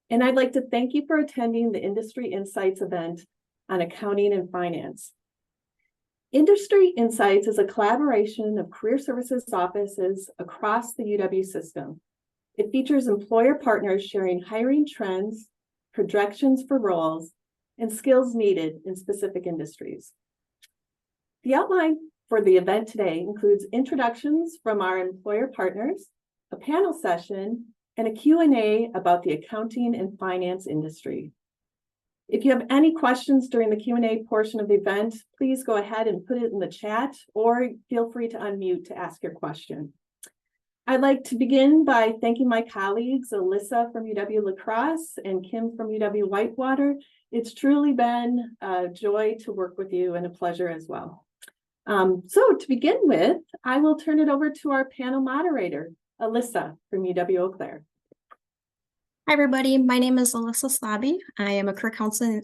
and I'd like to thank you for attending the Industry Insights event on accounting and finance. Industry Insights is a collaboration of career services offices across the UW system. It features employer partners sharing hiring trends, projections for roles, and skills needed in specific industries. The outline for the event today includes introductions from our employer partners, a panel session, and a Q&A about the accounting and finance industry. If you have any questions during the Q&A portion of the event, please go ahead and put it in the chat or feel free to unmute to ask your question. I'd like to begin by thanking my colleagues, Alyssa from UW La Crosse and Kim from UW Whitewater. It's truly been a joy to work with you and a pleasure as well. So to begin with, I will turn it over to our panel moderator, Alyssa from UW Eau Claire. Hi, everybody. My name is Alyssa Slobby. I am a career counselor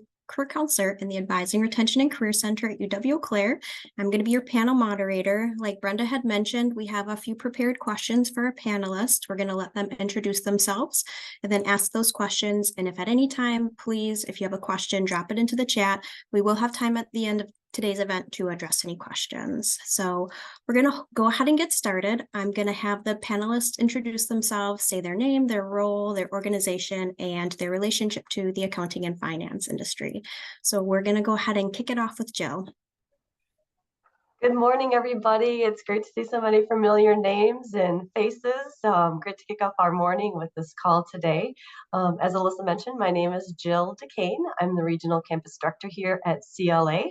in the Advising, Retention, and Career Center at UW Eau Claire. I'm going to be your panel moderator. Like Brenda had mentioned, we have a few prepared questions for our panelists. We're going to let them introduce themselves and then ask those questions. And if at any time, please, if you have a question, drop it into the chat. We will have time at the end of today's event to address any questions. So we're going to go ahead and get started. I'm going to have the panelists introduce themselves, say their name, their role, their organization, and their relationship to the accounting and finance industry. So we're going to go ahead and kick it off with Jill. Good morning, everybody. It's great to see so many familiar names and faces. Great to kick off our morning with this call today. As Alyssa mentioned, my name is Jill Dequaine. I'm the Regional Campus Director here at CLA.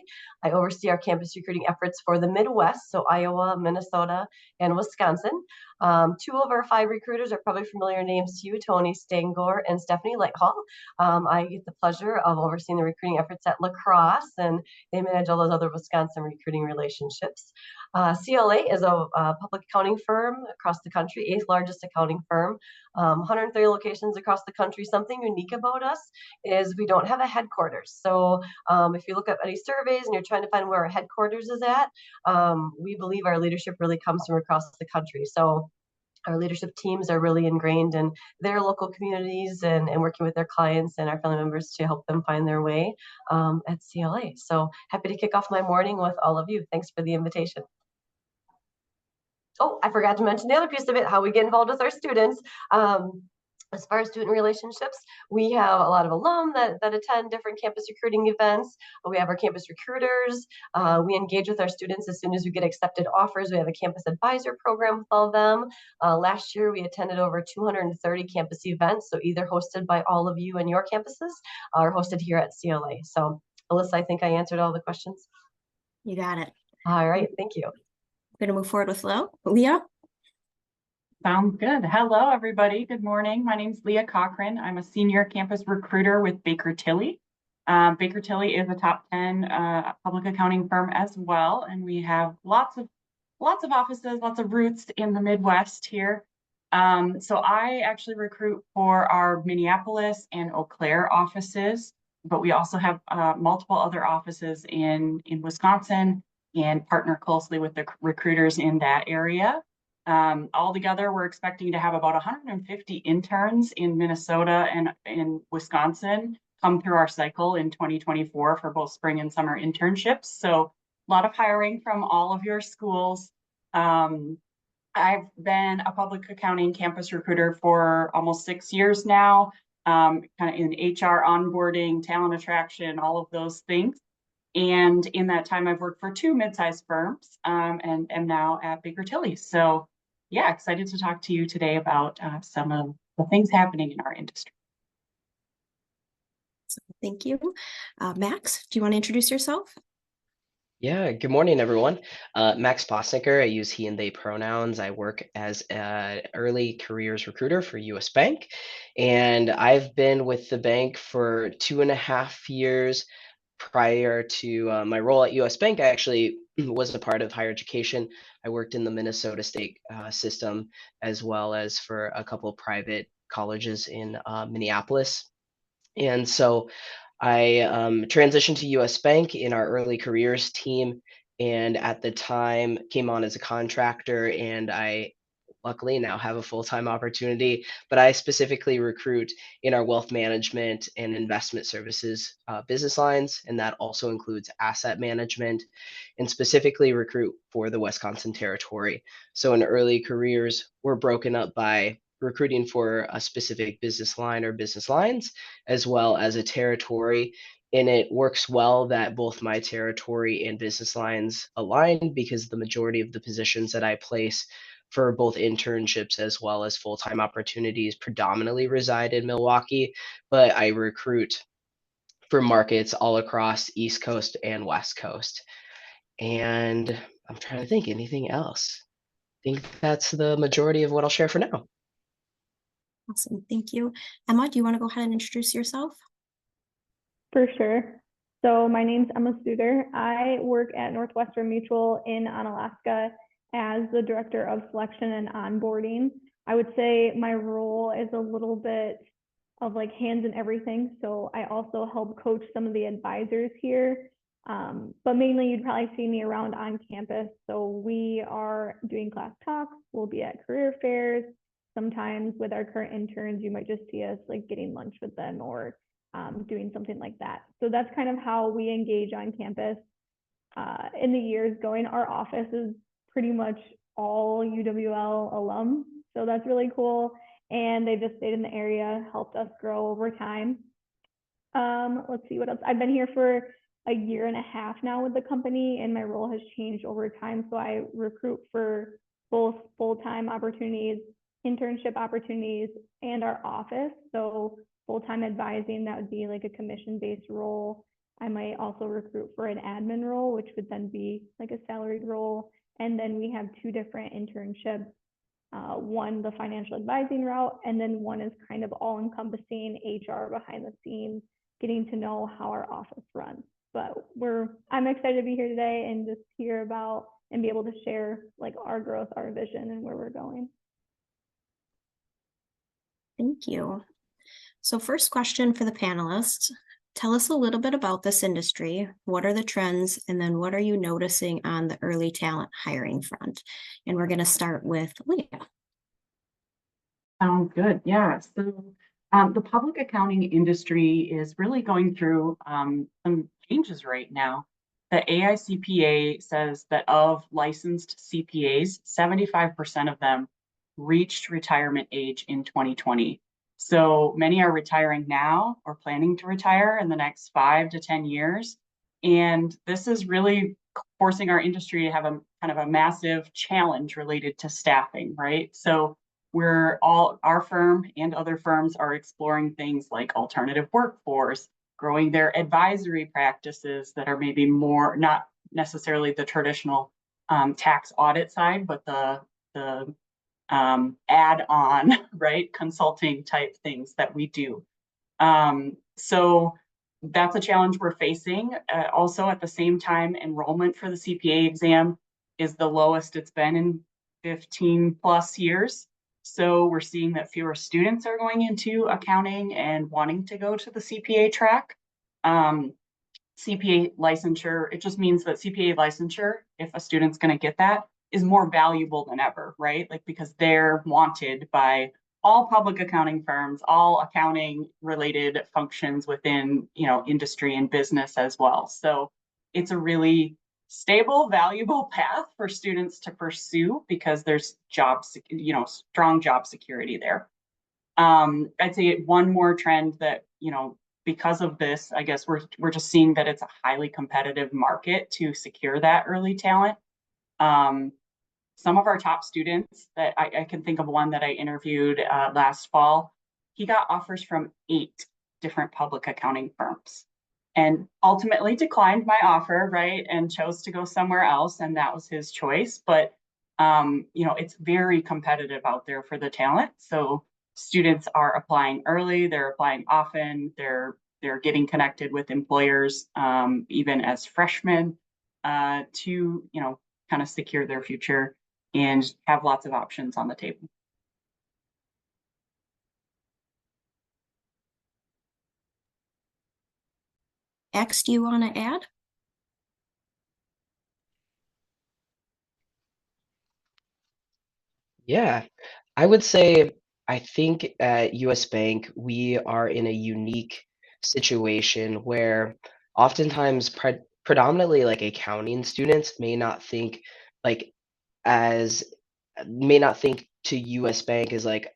I oversee our campus recruiting efforts for the Midwest, so Iowa, Minnesota, and Wisconsin. 2 of our 5 recruiters are probably familiar names to you, Tony Stangor and Stephanie Lighthall. I get the pleasure of overseeing the recruiting efforts at La Crosse, and they manage all those other Wisconsin recruiting relationships. CLA is a public accounting firm across the country, 8th largest accounting firm, 130 locations across the country. Something unique about us is we don't have a headquarters. So if you look at any surveys and you're trying to find where our headquarters is at, we believe our leadership really comes from across the country. So our leadership teams are really ingrained in their local communities and working with their clients and our family members to help them find their way at CLA. So happy to kick off my morning with all of you. Thanks for the invitation. Oh, I forgot to mention the other piece of it, how we get involved with our students. As far as student relationships, we have a lot of alum that attend different campus recruiting events. We have our campus recruiters. We engage with our students as soon as we get accepted offers. We have a campus advisor program with all of them. Last year, we attended over 230 campus events, so either hosted by all of you and your campuses or hosted here at CLA. So, Alyssa, I think I answered all the questions. You got it. All right, thank you. We're going to move forward with Leah. Sounds good. Hello, everybody. Good morning. My name is Leah Cochran. I'm a senior campus recruiter with Baker Tilly. Baker Tilly is a top 10 public accounting firm as well, and we have lots of offices, lots of roots in the Midwest here. So I actually recruit for our Minneapolis and Eau Claire offices, but we also have multiple other offices in Wisconsin and partner closely with the recruiters in that area. Altogether, we're expecting to have about 150 interns in Minnesota and in Wisconsin come through our cycle in 2024 for both spring and summer internships. So a lot of hiring from all of your schools. I've been a public accounting campus recruiter for almost 6 years now, kind of in HR onboarding, talent attraction, all of those things. And in that time, I've worked for 2 mid-sized firms and am now at Baker Tilly. So yeah, excited to talk to you today about some of the things happening in our industry. Thank you. Max, do you want to introduce yourself? Yeah, good morning, everyone. Max Poessnecker. I use he and they pronouns. I work as an early careers recruiter for US Bank, and I've been with the bank for 2.5 years. Prior to my role at US Bank, I actually was a part of higher education. I worked in the Minnesota state system, as well as for a couple of private colleges in Minneapolis. And so I transitioned to US Bank in our early careers team, and at the time came on as a contractor, and I luckily now have a full-time opportunity, but I specifically recruit in our wealth management and investment services business lines, and that also includes asset management, and specifically recruit for the Wisconsin territory. So in early careers, we're broken up by recruiting for a specific business line or business lines, as well as a territory. And it works well that both my territory and business lines align because the majority of the positions that I place for both internships as well as full-time opportunities predominantly reside in Milwaukee, but I recruit for markets all across East Coast and West Coast. And I'm trying to think anything else. I think that's the majority of what I'll share for now. Awesome, thank you. Emma, do you want to go ahead and introduce yourself? For sure. So my name's Emma Suter. I work at Northwestern Mutual in Onalaska as the Director of Selection and Onboarding. I would say my role is a little bit of like hands in everything. So I also help coach some of the advisors here. But mainly you'd probably see me around on campus. So we are doing class talks. We'll be at career fairs. Sometimes with our current interns, you might just see us like getting lunch with them or doing something like that. So that's kind of how we engage on campus. In the years going, our office is pretty much all UWL alum. So that's really cool. And they just stayed in the area, helped us grow over time. Let's see what else. I've been here for a year and a half now with the company, and my role has changed over time. So I recruit for both full-time opportunities, internship opportunities, and our office. So full-time advising, that would be like a commission-based role. I might also recruit for an admin role, which would then be like a salaried role. And then we have two different internships. One, the financial advising route, and then one is kind of all-encompassing HR behind the scenes, getting to know how our office runs. But I'm excited to be here today and just hear about and be able to share like our growth, our vision, and where we're going. Thank you. So first question for the panelists, tell us a little bit about this industry. What are the trends? And then what are you noticing on the early talent hiring front? And we're going to start with Leah. Sounds good. Yeah. So the public accounting industry is really going through some changes right now. The AICPA says that of licensed CPAs, 75% of them reached retirement age in 2020. So many are retiring now or planning to retire in the next 5 to 10 years. And this is really forcing our industry to have a kind of a massive challenge related to staffing, right? So our firm and other firms are exploring things like alternative workforce, growing their advisory practices that are maybe more, not necessarily the traditional tax audit side, but the add-on, right, consulting type things that we do. So that's a challenge we're facing. Also, at the same time, enrollment for the CPA exam is the lowest it's been in 15 plus years. So we're seeing that fewer students are going into accounting and wanting to go to the CPA track. CPA licensure, it just means that CPA licensure, if a student's going to get that, is more valuable than ever, right? Like because they're wanted by all public accounting firms, all accounting related functions within, industry and business as well. So it's a really stable, valuable path for students to pursue because there's strong job security there. I'd say one more trend that, because of this, I guess we're just seeing that it's a highly competitive market to secure that early talent. Some of our top students that I can think of one that I interviewed last fall, he got offers from 8 different public accounting firms and ultimately declined my offer, right? And chose to go somewhere else. And that was his choice. But, it's very competitive out there for the talent. So students are applying early, they're applying often, they're getting connected with employers, even as freshmen, to, kind of secure their future and have lots of options on the table. X, do you want to add? Yeah, I would say I think at US Bank, we are in a unique situation where oftentimes predominantly like accounting students like as may not think to US Bank as like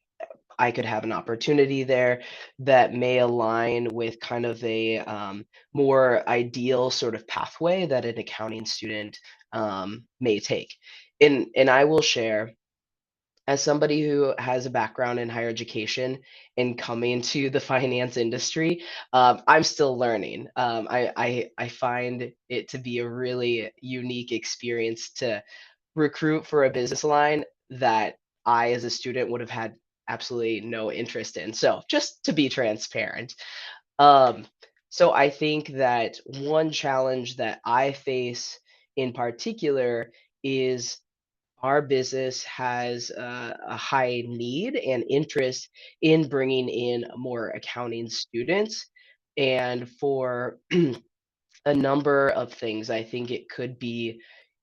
I could have an opportunity there that may align with kind of a more ideal sort of pathway that an accounting student may take. And I will share as somebody who has a background in higher education and coming to the finance industry, I'm still learning. I find it to be a really unique experience to recruit for a business line that I, as a student, would have had absolutely no interest in. So just to be transparent. Um, so I think that one challenge that I face in particular is our business has a high need and interest in bringing in more accounting students. And for a number of things. I think it could be,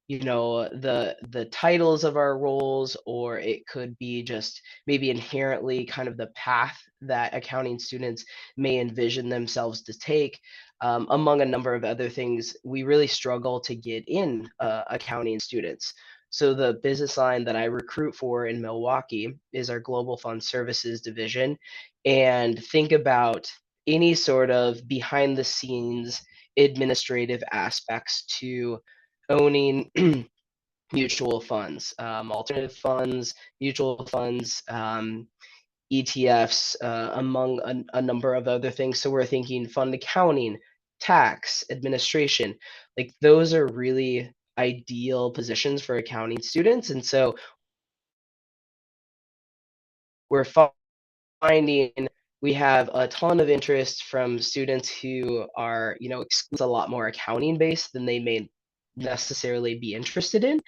the titles of our roles, or it could be just maybe inherently kind of the path that accounting students may envision themselves to take. Among a number of other things, we really struggle to get in accounting students. So the business line that I recruit for in Milwaukee is our Global Fund Services division. And think about any sort of behind the scenes administrative aspects to owning mutual funds, alternative funds, mutual funds, ETFs, among a number of other things. So we're thinking fund accounting, tax, administration, like those are really ideal positions for accounting students. And so we're finding we have a ton of interest from students who are, a lot more accounting based than they may necessarily be interested in.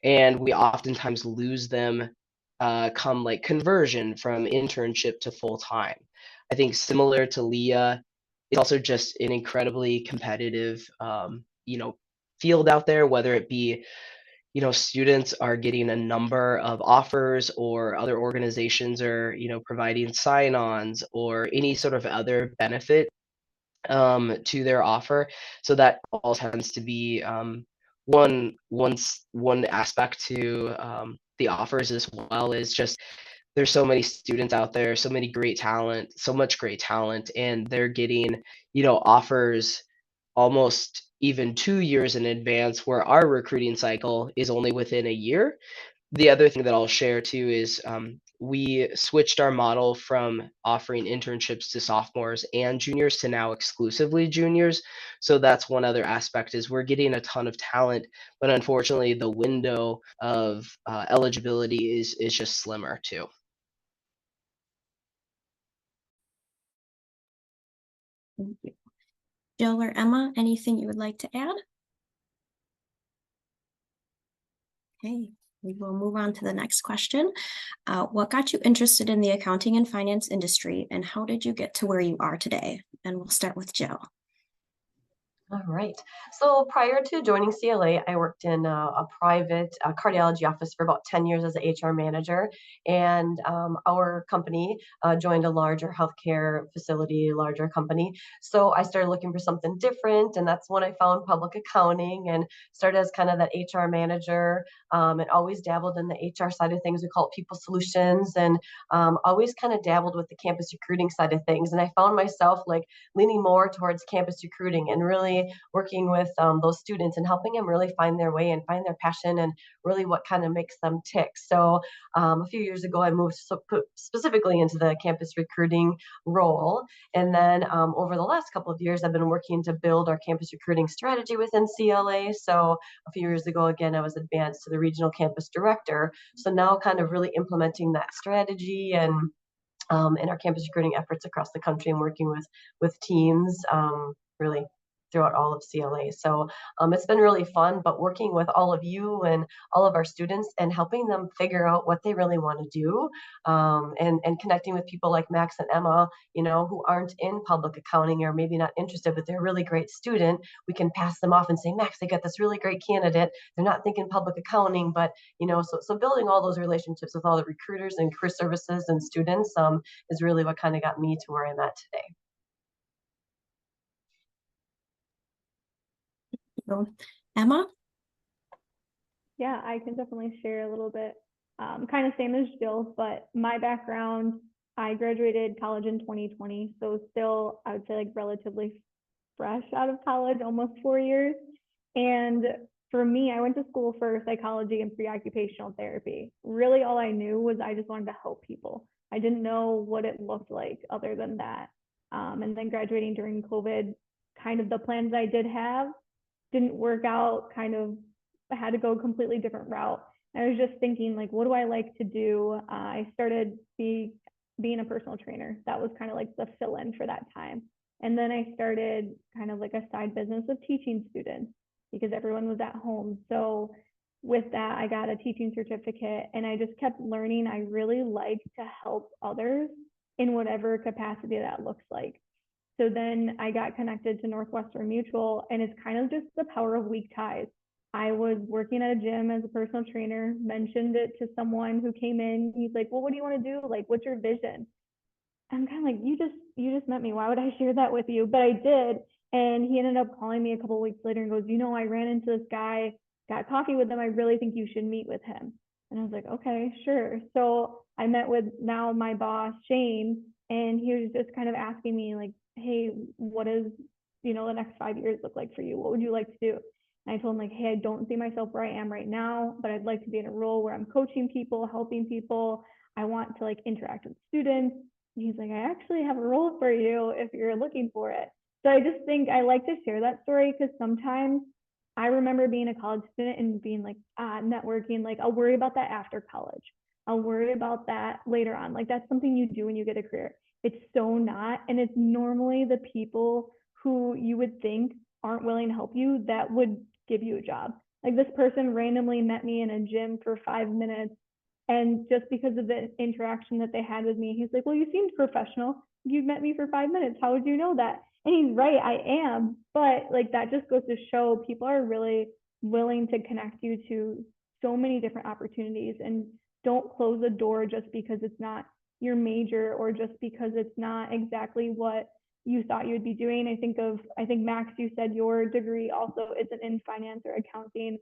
And we oftentimes lose them come like conversion from internship to full time. I think similar to Leah, it's also just an incredibly competitive, field out there, whether it be students are getting a number of offers or other organizations are, providing sign-ons or any sort of other benefit to their offer. So that all tends to be one aspect to the offers, as well as just there's so many students out there, so much great talent, and they're getting, offers almost even 2 years in advance, where our recruiting cycle is only within a year. The other thing that I'll share too is we switched our model from offering internships to sophomores and juniors to now exclusively juniors. So that's one other aspect is we're getting a ton of talent, but unfortunately the window of eligibility is just slimmer too. Thank you. Jill or Emma, anything you would like to add? Okay, we will move on to the next question. What got you interested in the accounting and finance industry, and how did you get to where you are today? And we'll start with Jill. All right. So prior to joining CLA, I worked in a private cardiology office for about 10 years as an HR manager. And our company joined a larger healthcare facility, larger company. So I started looking for something different. And that's when I found public accounting and started as kind of that HR manager, and always dabbled in the HR side of things. We call it people solutions, and always kind of dabbled with the campus recruiting side of things. And I found myself like leaning more towards campus recruiting and really working with those students and helping them really find their way and find their passion and really what kind of makes them tick. So a few years ago, I moved specifically into the campus recruiting role. And then over the last couple of years, I've been working to build our campus recruiting strategy within CLA. So a few years ago, again, I was advanced to the regional campus director. So now kind of really implementing that strategy and in our campus recruiting efforts across the country and working with teams, really throughout all of CLA. So it's been really fun, but working with all of you and all of our students and helping them figure out what they really want to do, and connecting with people like Max and Emma, you know, who aren't in public accounting or maybe not interested, but they're a really great student. We can pass them off and say, Max, they got this really great candidate. They're not thinking public accounting, but, you know, so building all those relationships with all the recruiters and career services and students is really what kind of got me to where I'm at today. So, Emma? Yeah, I can definitely share a little bit. Kind of same as Jill, but my background, I graduated college in 2020, so still, I would say like relatively fresh out of college, almost 4 years. And for me, I went to school for psychology and pre-occupational therapy. Really, all I knew was I just wanted to help people. I didn't know what it looked like other than that. And then graduating during COVID, kind of the plans I did have didn't work out, kind of I had to go a completely different route. I was just thinking, like, what do I like to do? I started being a personal trainer. That was kind of like the fill-in for that time. And then I started kind of like a side business of teaching students because everyone was at home. So with that, I got a teaching certificate and I just kept learning. I really like to help others in whatever capacity that looks like. So then I got connected to Northwestern Mutual, and it's kind of just the power of weak ties. I was working at a gym as a personal trainer, mentioned it to someone who came in. He's like, well, what do you want to do? Like, what's your vision? I'm kind of like, you just met me. Why would I share that with you? But I did. And he ended up calling me a couple of weeks later and goes, you know, I ran into this guy, got coffee with him. I really think you should meet with him. And I was like, okay, sure. So I met with now my boss, Shane, and he was just kind of asking me like, hey, what does, you know, the next 5 years look like for you? What would you like to do? And I told him like, hey, I don't see myself where I am right now, but I'd like to be in a role where I'm coaching people, helping people. I want to like interact with students. And he's like, I actually have a role for you if you're looking for it. So I just think I like to share that story because sometimes I remember being a college student and being like, networking, like I'll worry about that after college. I'll worry about that later on. Like that's something you do when you get a career. It's so not. And it's normally the people who you would think aren't willing to help you that would give you a job. Like this person randomly met me in a gym for 5 minutes. And just because of the interaction that they had with me, he's like, well, you seemed professional. You met me for 5 minutes. How would you know that? And he's right, I am. But like that just goes to show people are really willing to connect you to so many different opportunities, and don't close the door just because it's not your major or just because it's not exactly what you thought you would be doing. I think Max, you said your degree also isn't in finance or accounting.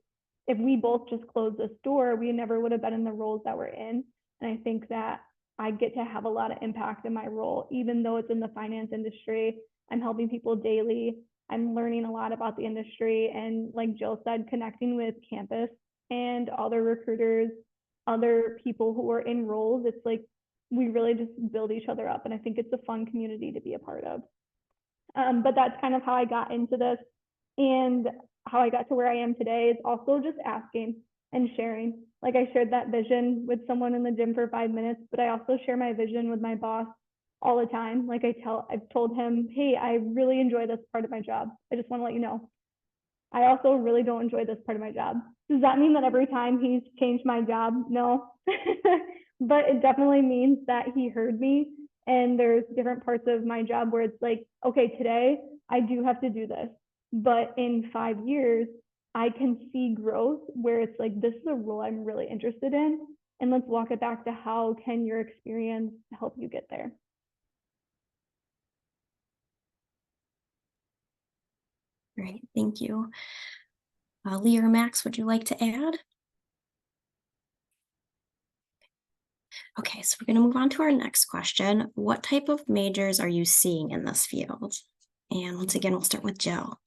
If we both just closed this door, we never would have been in the roles that we're in. And I think that I get to have a lot of impact in my role, even though it's in the finance industry. I'm helping people daily. I'm learning a lot about the industry. And like Jill said, connecting with campus and other recruiters, other people who are in roles, it's like we really just build each other up. And I think it's a fun community to be a part of. But that's kind of how I got into this. And how I got to where I am today is also just asking and sharing. Like I shared that vision with someone in the gym for 5 minutes, but I also share my vision with my boss all the time. Like I've told him, hey, I really enjoy this part of my job. I just want to let you know. I also really don't enjoy this part of my job. Does that mean that every time he's changed my job? No. But it definitely means that he heard me. And there's different parts of my job where it's like, okay, today I do have to do this. But in 5 years, I can see growth where it's like, this is a role I'm really interested in. And let's walk it back to how can your experience help you get there? Great, thank you. Leah or Max, would you like to add? Okay, so we're going to move on to our next question. What type of majors are you seeing in this field? And once again, we'll start with Jill.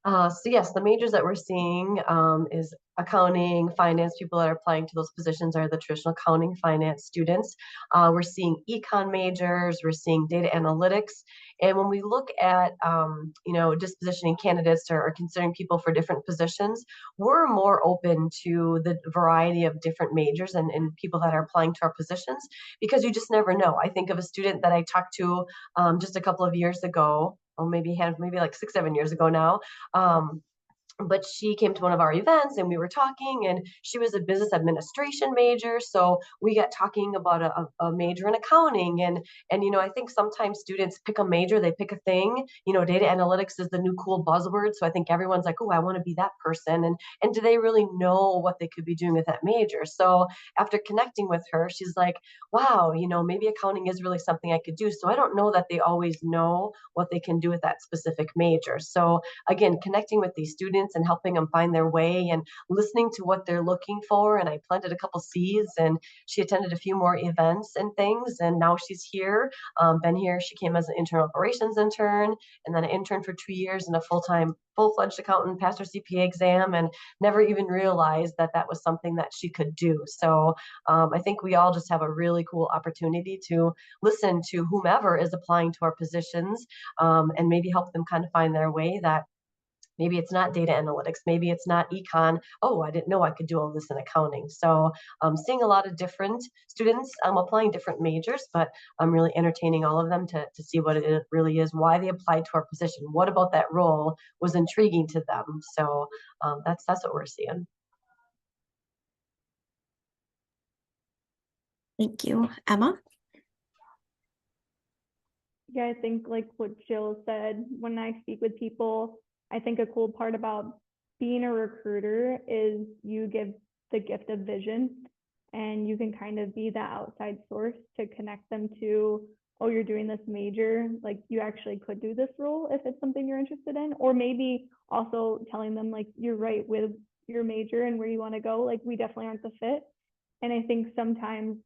So yes, the majors that we're seeing is accounting, finance. People that are applying to those positions are the traditional accounting, finance students. We're seeing econ majors, we're seeing data analytics. And when we look at, dispositioning candidates or considering people for different positions, we're more open to the variety of different majors and people that are applying to our positions, because you just never know. I think of a student that I talked to just a couple of years ago. maybe like 6-7 years ago now. But she came to one of our events and we were talking, and she was a business administration major. So we got talking about a major in accounting. And, I think sometimes students pick a major, they pick a thing, data analytics is the new cool buzzword. So I think everyone's like, oh, I want to be that person. And do they really know what they could be doing with that major? So after connecting with her, she's like, wow, maybe accounting is really something I could do. So I don't know that they always know what they can do with that specific major. So again, connecting with these students and helping them find their way and listening to what they're looking for. And I planted a couple seeds, and she attended a few more events and things. And now she's here, been here. She came as an internal operations intern, and then an intern for 2 years, and a full-fledged accountant, passed her CPA exam, and never even realized that that was something that she could do. So I think we all just have a really cool opportunity to listen to whomever is applying to our positions, and maybe help them kind of find their way. That maybe it's not data analytics, maybe it's not econ. Oh, I didn't know I could do all this in accounting. So seeing a lot of different students applying different majors, but I'm really entertaining all of them to see what it really is, why they applied to our position, what about that role was intriguing to them. So that's what we're seeing. Thank you. Emma? Yeah, I think like what Jill said, when I speak with people, I think a cool part about being a recruiter is you give the gift of vision, and you can kind of be that outside source to connect them to, oh, you're doing this major, like you actually could do this role if it's something you're interested in. Or maybe also telling them like, you're right with your major and where you want to go, like we definitely aren't the fit. And I think sometimes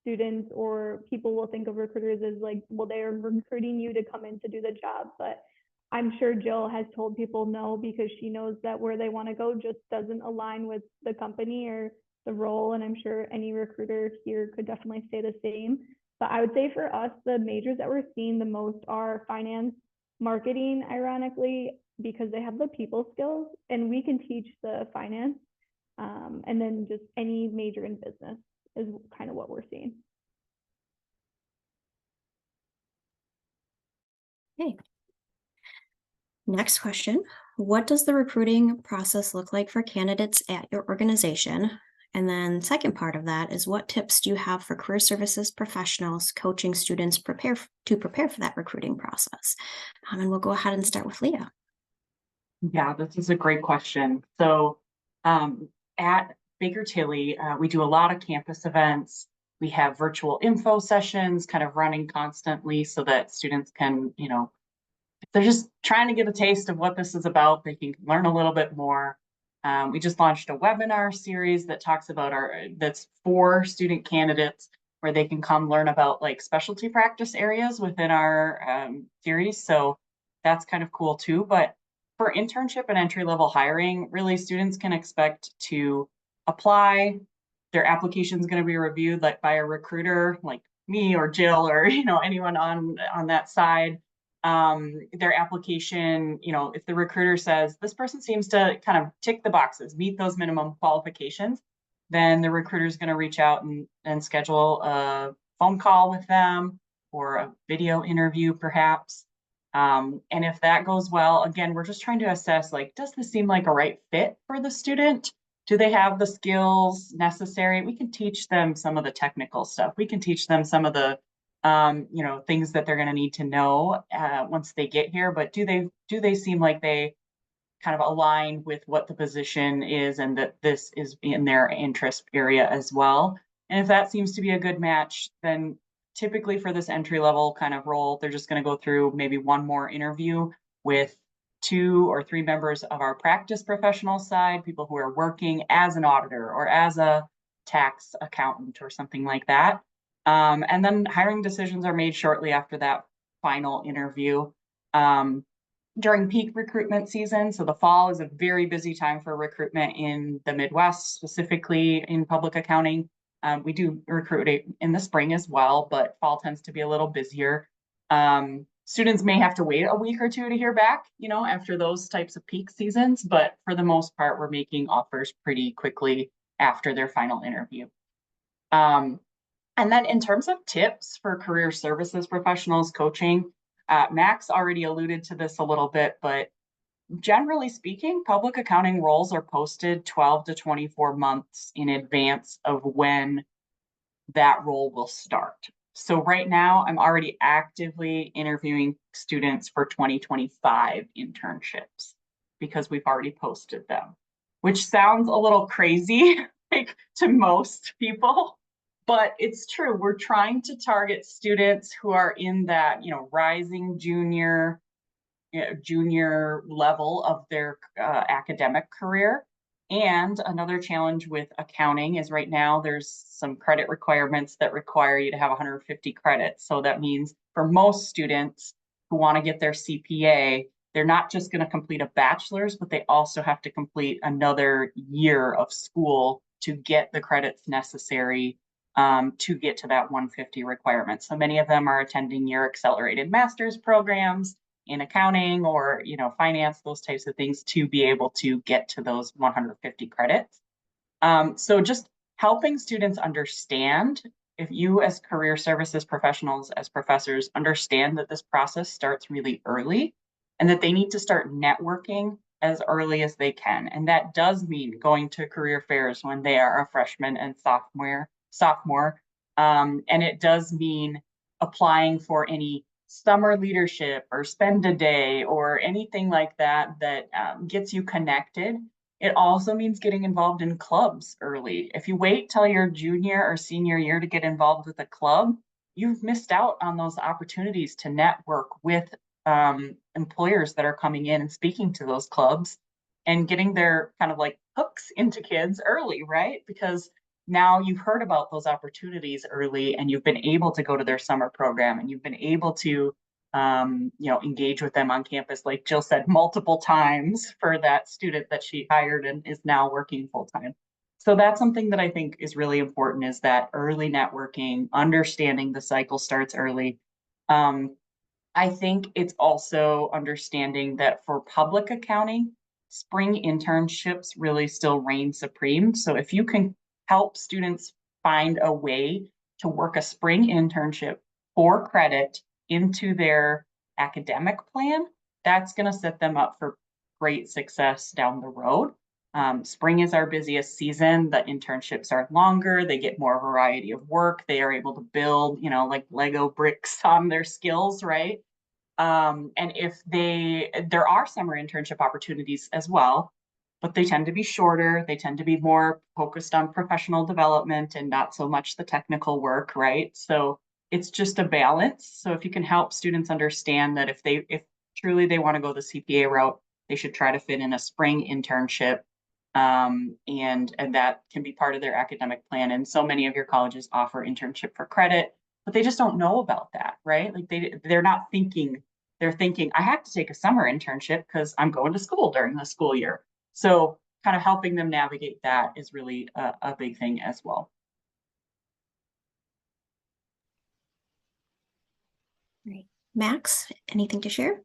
students or people will think of recruiters as like, well, they are recruiting you to come in to do the job. But I'm sure Jill has told people no, because she knows that where they want to go just doesn't align with the company or the role. And I'm sure any recruiter here could definitely say the same. But I would say for us, the majors that we're seeing the most are finance, marketing, ironically, because they have the people skills and we can teach the finance. And then just any major in business is kind of what we're seeing. Okay. Next question. What does the recruiting process look like for candidates at your organization? And then second part of that is, what tips do you have for career services professionals coaching students prepare for that recruiting process? And we'll go ahead and start with Leah. Yeah, this is a great question. So at Baker Tilly, we do a lot of campus events. We have virtual info sessions kind of running constantly so that students can, if they're just trying to get a taste of what this is about, they can learn a little bit more. We just launched a webinar series that talks about that's for student candidates, where they can come learn about like specialty practice areas within our series. So that's kind of cool too. But for internship and entry-level hiring, really students can expect to apply. Their application is going to be reviewed like by a recruiter like me or Jill or anyone on that side. Their application, if the recruiter says this person seems to kind of tick the boxes, meet those minimum qualifications, then the recruiter is going to reach out and schedule a phone call with them or a video interview perhaps. And if that goes well, again, we're just trying to assess, like, does this seem like a right fit for the student? Do they have the skills necessary? We can teach them some of the technical stuff. We can teach them some of the things that they're going to need to know once they get here. But do they seem like they kind of align with what the position is and that this is in their interest area as well? And if that seems to be a good match, then typically for this entry level kind of role, they're just going to go through maybe one more interview with 2 or 3 members of our practice professional side, people who are working as an auditor or as a tax accountant or something like that. And then hiring decisions are made shortly after that final interview. During peak recruitment season, so the fall is a very busy time for recruitment in the Midwest, specifically in public accounting. We do recruit in the spring as well, but fall tends to be a little busier. Students may have to wait a week or 2 to hear back, after those types of peak seasons, but for the most part, we're making offers pretty quickly after their final interview. And then in terms of tips for career services professionals coaching, Max already alluded to this a little bit, but generally speaking, public accounting roles are posted 12 to 24 months in advance of when that role will start. So right now, I'm already actively interviewing students for 2025 internships because we've already posted them, which sounds a little crazy like to most people, but it's true. We're trying to target students who are in that, rising junior level of their academic career. And another challenge with accounting is right now there's some credit requirements that require you to have 150 credits. So that means for most students who want to get their CPA, they're not just going to complete a bachelor's, but they also have to complete another year of school to get the credits necessary to get to that 150 requirement. So many of them are attending your accelerated master's programs in accounting or finance, those types of things, to be able to get to those 150 credits. So just helping students understand, if you as career services professionals, as professors, understand that this process starts really early and that they need to start networking as early as they can. And that does mean going to career fairs when they are a freshman and sophomore. And it does mean applying for any summer leadership or spend a day or anything like that gets you connected. It also means getting involved in clubs early. If you wait till your junior or senior year to get involved with a club, you've missed out on those opportunities to network with employers that are coming in and speaking to those clubs and getting their kind of like hooks into kids early, right? Because now you've heard about those opportunities early and you've been able to go to their summer program and you've been able to engage with them on campus, like Jill said, multiple times for that student that she hired and is now working full-time. So that's something that I think is really important, is that early networking, understanding the cycle starts early. I think it's also understanding that for public accounting, spring internships really still reign supreme. So if you can help students find a way to work a spring internship for credit into their academic plan, that's going to set them up for great success down the road. Spring is our busiest season. The internships are longer. They get more variety of work. They are able to build, like Lego bricks on their skills, right? And if there are summer internship opportunities as well, but they tend to be shorter. They tend to be more focused on professional development and not so much the technical work, right? So it's just a balance. So if you can help students understand that if truly they want to go the CPA route, they should try to fit in a spring internship, and that can be part of their academic plan. And so many of your colleges offer internship for credit, but they just don't know about that, right? Like they're not thinking, they're thinking, I have to take a summer internship because I'm going to school during the school year. So kind of helping them navigate that is really a big thing as well. Great. Max, anything to share?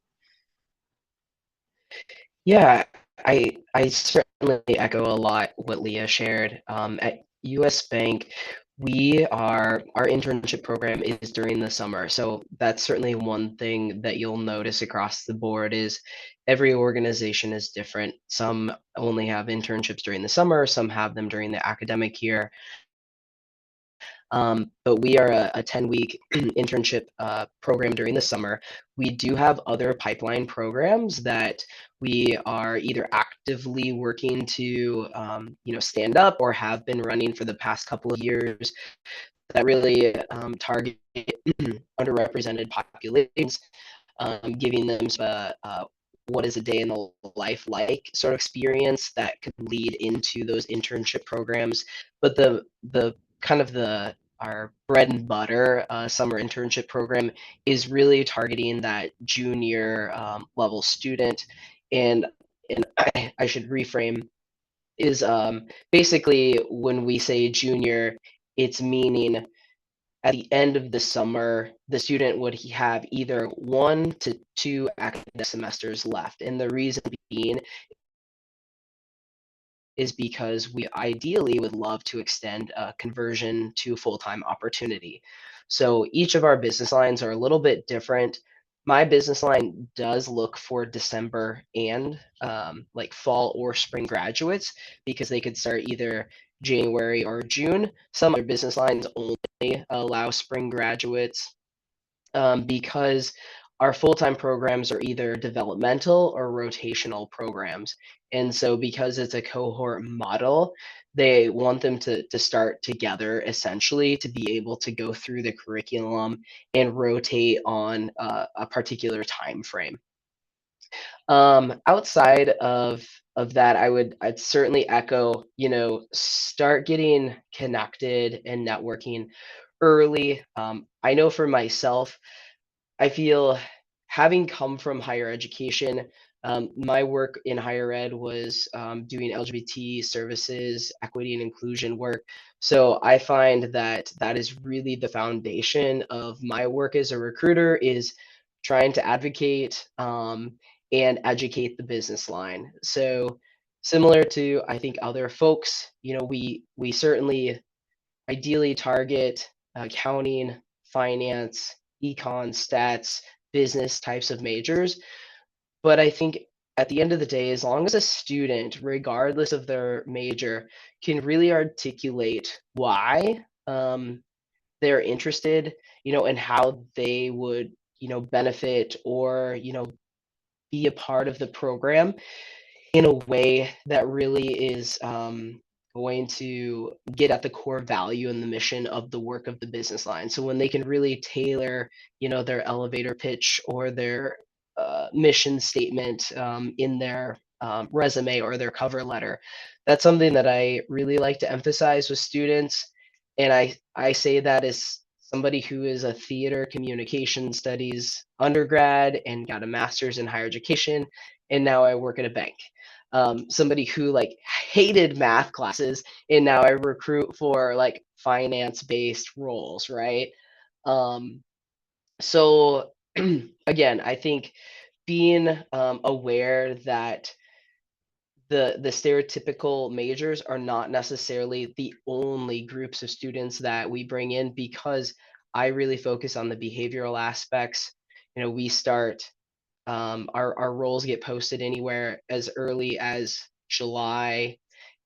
Yeah, I certainly echo a lot what Leah shared. At US Bank, our internship program is during the summer. So that's certainly one thing that you'll notice across the board is every organization is different. Some only have internships during the summer, some have them during the academic year. But we are a 10-week internship program during the summer. We do have other pipeline programs that we are either actively working to stand up or have been running for the past couple of years that really target underrepresented populations, giving them what is a day in the life like sort of experience that could lead into those internship programs. But the kind of our bread and butter summer internship program is really targeting that junior level student. And I should reframe, is basically when we say junior, it's meaning at the end of the summer, the student would have either 1 to 2 academic semesters left. And the reason being is because we ideally would love to extend a conversion to full-time opportunity. So each of our business lines are a little bit different. my business line does look for December and like fall or spring graduates because they could start either January or June. Some other business lines only allow spring graduates because our full-time programs are either developmental or rotational programs. And so because it's a cohort model, they want them to start together essentially to be able to go through the curriculum and rotate on a particular time frame. Outside of that, I'd certainly echo, start getting connected and networking early. I know for myself, I feel having come from higher education, my work in higher ed was doing LGBT services, equity and inclusion work. So I find that that is really the foundation of my work as a recruiter is trying to advocate and educate the business line. So similar to I think other folks, we certainly ideally target accounting, finance, econ, stats, business types of majors. But I think at the end of the day, as long as a student, regardless of their major, can really articulate why they're interested, and how they would, benefit or, be a part of the program in a way that really is going to get at the core value and the mission of the work of the business line. So when they can really tailor, their elevator pitch or their mission statement in their resume or their cover letter, that's something that I really like to emphasize with students. And I say that as somebody who is a theater communication studies undergrad and got a master's in higher education, and now I work at a bank. Somebody who like hated math classes and now I recruit for like finance based roles, right? So again, I think being aware that the stereotypical majors are not necessarily the only groups of students that we bring in, because I really focus on the behavioral aspects. We start our roles get posted anywhere as early as July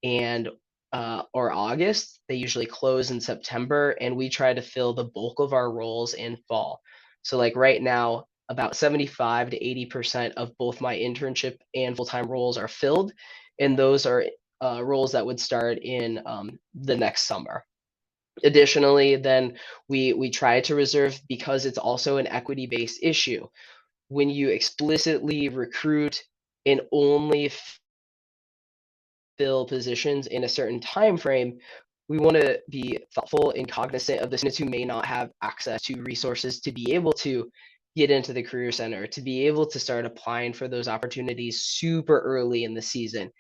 and or August. They usually close in September, and we try to fill the bulk of our roles in fall. So like right now, about 75 to 80% of both my internship and full-time roles are filled, and those are roles that would start in the next summer. Additionally, then we try to reserve, because it's also an equity-based issue, when you explicitly recruit and only fill positions in a certain time frame, we want to be thoughtful and cognizant of the students who may not have access to resources to be able to get into the career center, to be able to start applying for those opportunities super early in the season.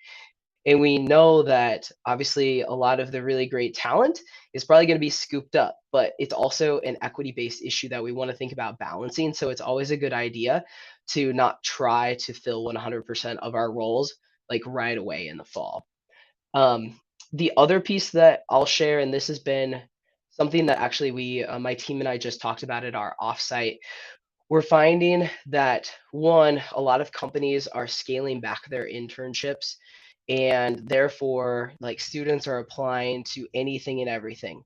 And we know that obviously a lot of the really great talent is probably going to be scooped up, but it's also an equity-based issue that we want to think about balancing. So it's always a good idea to not try to fill 100% of our roles like right away in the fall. The other piece that I'll share, and this has been something that actually my team and I just talked about at our offsite, we're finding that one, a lot of companies are scaling back their internships, and therefore like students are applying to anything and everything.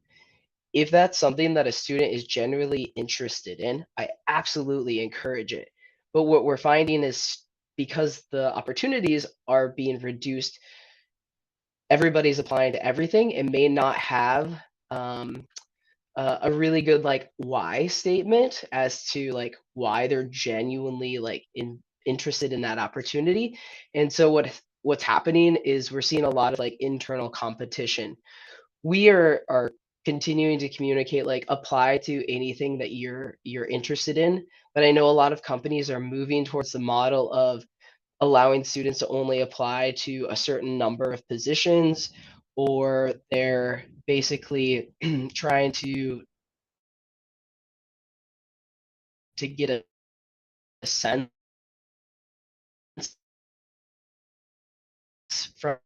If that's something that a student is genuinely interested in, I absolutely encourage it. But what we're finding is, because the opportunities are being reduced, everybody's applying to everything and may not have a really good like why statement as to like why they're genuinely like interested in that opportunity. And so what's happening is we're seeing a lot of like internal competition. We are continuing to communicate like apply to anything that you're interested in, but I know a lot of companies are moving towards the model of allowing students to only apply to a certain number of positions, or they're basically trying to get a sense from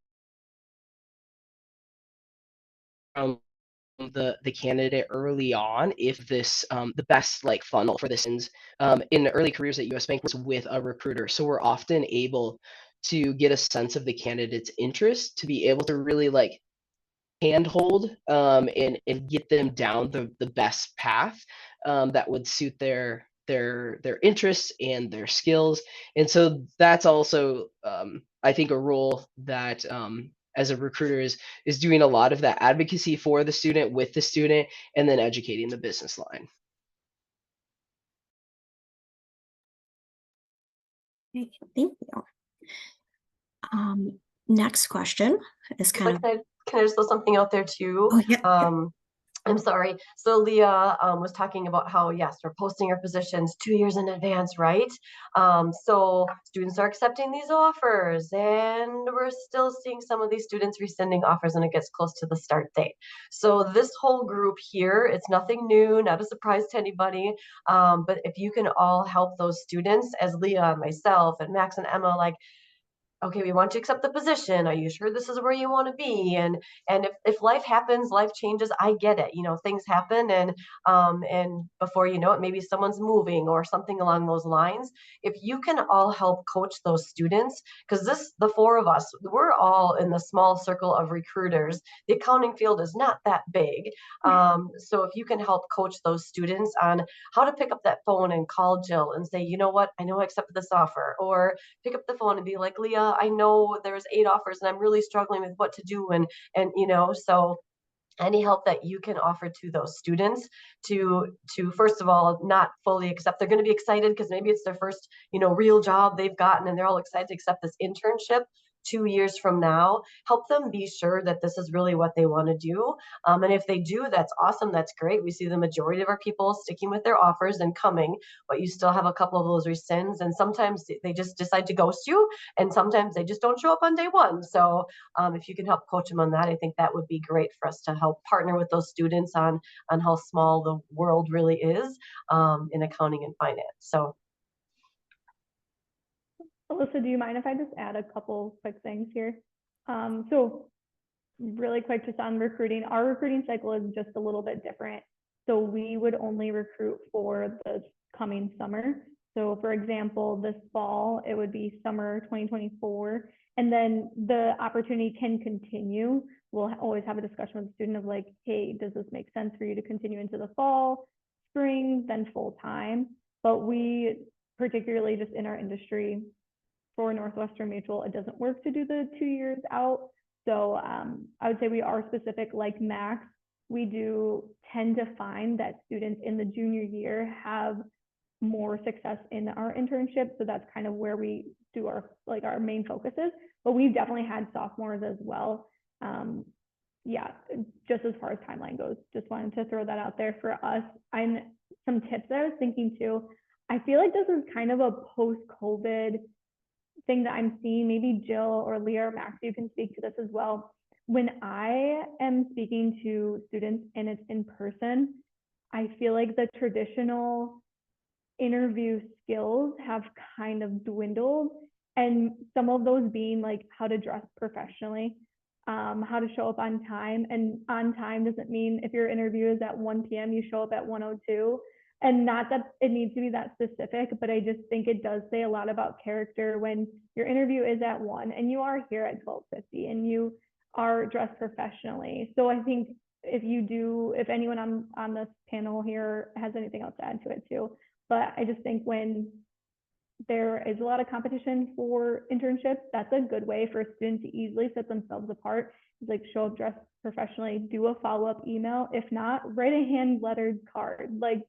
the candidate early on if this the best like funnel for this is in early careers at US Bank was with a recruiter. So we're often able to get a sense of the candidate's interest to be able to really like handhold and get them down the best path that would suit their interests and their skills. And so that's also I think a role that as a recruiter is doing a lot of that advocacy for the student with the student and then educating the business line. Okay, thank you. Next question is kind of. Can I just throw something out there too? Oh, yeah. I'm sorry. So Leah was talking about how, yes, we're posting our positions 2 years in advance, right? So students are accepting these offers, and we're still seeing some of these students rescinding offers when it gets close to the start date. So this whole group here, it's nothing new, not a surprise to anybody. But if you can all help those students, as Leah and myself and Max and Emma, like, okay, we want you to accept the position. Are you sure this is where you want to be? And if life happens, life changes, I get it. You know, things happen, and before you know it, maybe someone's moving or something along those lines. If you can all help coach those students, because the four of us, we're all in the small circle of recruiters. The accounting field is not that big. So if you can help coach those students on how to pick up that phone and call Jill and say, you know what, I know I accepted this offer, or pick up the phone and be like, Leah, I know there's 8 offers and I'm really struggling with what to do. And you know, so any help that you can offer to those students to first of all not fully accept, they're going to be excited because maybe it's their first, you know, real job they've gotten and they're all excited to accept this internship. 2 years from now, help them be sure that this is really what they want to do. And if they do, that's awesome. That's great. We see the majority of our people sticking with their offers and coming, but you still have a couple of those rescinds. And sometimes they just decide to ghost you. And sometimes they just don't show up on day one. So if you can help coach them on that, I think that would be great for us to help partner with those students on how small the world really is in accounting and finance. So Alyssa, do you mind if I just add a couple quick things here? So really quick, just on recruiting, our recruiting cycle is just a little bit different. So we would only recruit for the coming summer. So for example, this fall, it would be summer 2024. And then the opportunity can continue. We'll always have a discussion with the student of like, hey, does this make sense for you to continue into the fall, spring, then full time? But we, particularly just in our industry, for Northwestern Mutual, it doesn't work to do the 2 years out. So I would say we are specific, like Max. We do tend to find that students in the junior year have more success in our internship. So that's kind of where we do our main focuses. But we've definitely had sophomores as well. Yeah, just as far as timeline goes, just wanted to throw that out there for us. And some tips that I was thinking too, I feel like this is kind of a post-COVID thing that I'm seeing. Maybe Jill or Leah or Max, you can speak to this as well. When I am speaking to students and it's in person, I feel like the traditional interview skills have kind of dwindled, and some of those being like how to dress professionally, how to show up on time. And on time doesn't mean if your interview is at 1 p.m. you show up at 1:02. And not that it needs to be that specific, but I just think it does say a lot about character when your interview is at 1 and you are here at 12:50 and you are dressed professionally. So I think if anyone on this panel here has anything else to add to it too, but I just think when there is a lot of competition for internships, that's a good way for a student to easily set themselves apart. Like show up dressed professionally, do a follow-up email. If not, write a hand lettered card. Like,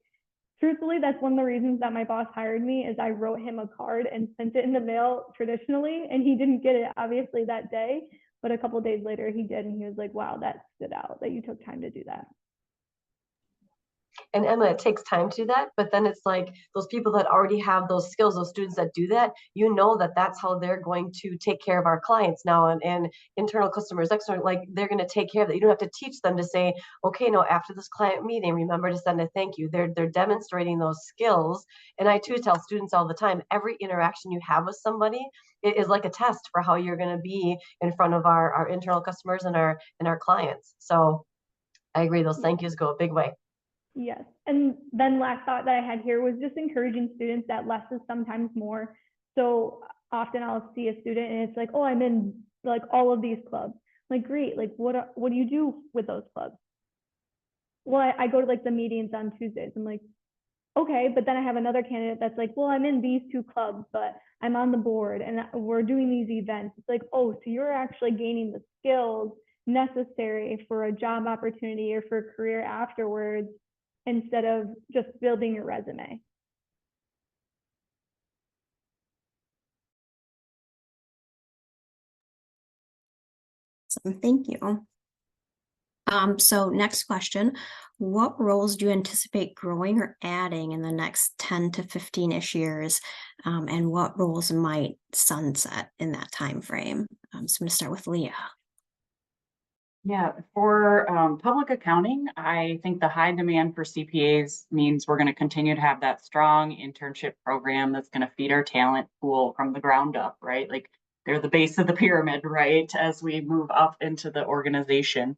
truthfully, that's one of the reasons that my boss hired me is I wrote him a card and sent it in the mail traditionally, and he didn't get it obviously that day, but a couple of days later he did, and he was like, wow, that stood out that you took time to do that. And Emma, it takes time to do that, but then it's like those people that already have those skills, those students that do that, you know that that's how they're going to take care of our clients now, and internal customers, external, like they're going to take care of that. You don't have to teach them to say, okay, no, after this client meeting, remember to send a thank you. They're demonstrating those skills. And I too tell students all the time, every interaction you have with somebody is like a test for how you're going to be in front of our internal customers and our clients. So I agree. Those thank yous go a big way. Yes. And then last thought that I had here was just encouraging students that less is sometimes more. So often I'll see a student and it's like, oh, I'm in like all of these clubs. Like, great. Like, what do you do with those clubs? Well, I go to like the meetings on Tuesdays. I'm like, okay, but then I have another candidate that's like, well, I'm in these two clubs, but I'm on the board and we're doing these events. It's like, oh, so you're actually gaining the skills necessary for a job opportunity or for a career afterwards instead of just building your resume. So thank you. So next question, what roles do you anticipate growing or adding in the next 10 to 15-ish years? And what roles might sunset in that time frame? So I'm going to start with Leah. Yeah, for public accounting, I think the high demand for CPAs means we're going to continue to have that strong internship program that's going to feed our talent pool from the ground up, right? Like they're the base of the pyramid, right? As we move up into the organization.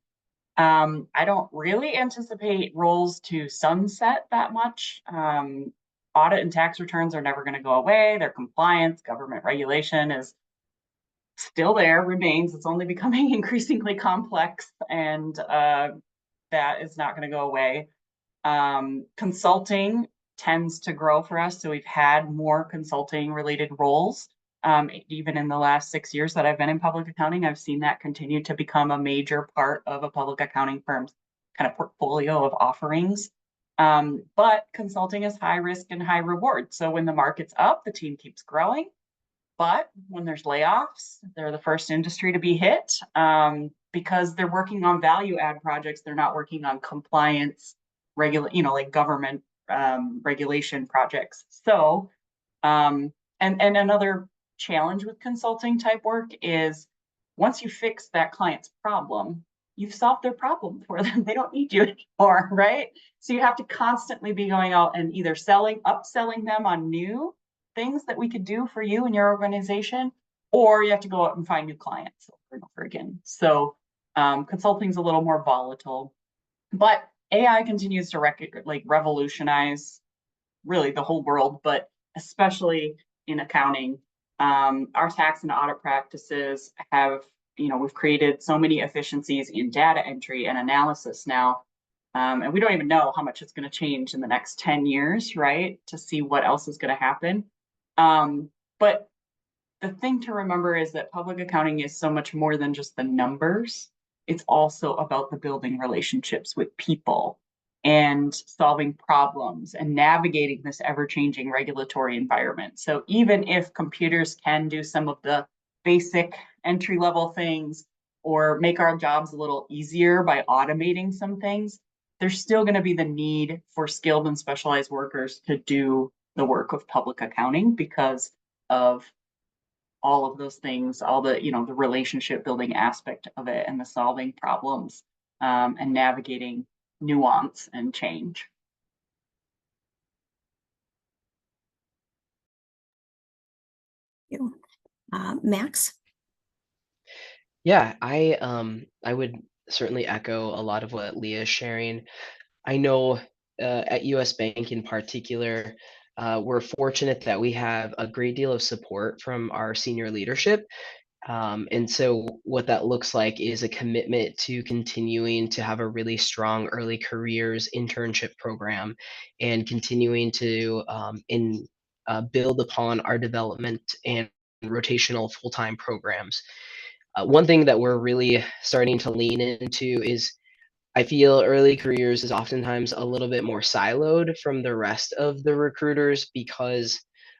I don't really anticipate roles to sunset that much. Audit and tax returns are never going to go away. Their compliance, government regulation is still there, remains. It's only becoming increasingly complex, and that is not going to go away. Consulting tends to grow for us, so we've had more consulting related roles. Even in the last 6 years that I've been in public accounting, I've seen that continue to become a major part of a public accounting firm's kind of portfolio of offerings. But consulting is high risk and high reward. So when the market's up, the team keeps growing. But when there's layoffs, they're the first industry to be hit because they're working on value add projects. They're not working on compliance, like government regulation projects. So, and another challenge with consulting type work is once you fix that client's problem, you've solved their problem for them. They don't need you anymore, right? So you have to constantly be going out and either upselling them on new things that we could do for you and your organization, or you have to go out and find new clients over and over again. So consulting is a little more volatile, but AI continues to revolutionize really the whole world, but especially in accounting. Our tax and audit practices have, we've created so many efficiencies in data entry and analysis now. And we don't even know how much it's going to change in the next 10 years, right? To see what else is going to happen. But the thing to remember is that public accounting is so much more than just the numbers. It's also about the building relationships with people and solving problems and navigating this ever-changing regulatory environment. So even if computers can do some of the basic entry-level things or make our jobs a little easier by automating some things, there's still going to be the need for skilled and specialized workers to do the work of public accounting because of all of those things, all the, the relationship building aspect of it and the solving problems and navigating nuance and change. Max? Yeah, I would certainly echo a lot of what Leah is sharing. I know at US Bank in particular, we're fortunate that we have a great deal of support from our senior leadership. And so what that looks like is a commitment to continuing to have a really strong early careers internship program and continuing to build upon our development and rotational full-time programs. One thing that we're really starting to lean into is I feel early careers is oftentimes a little bit more siloed from the rest of the recruiters because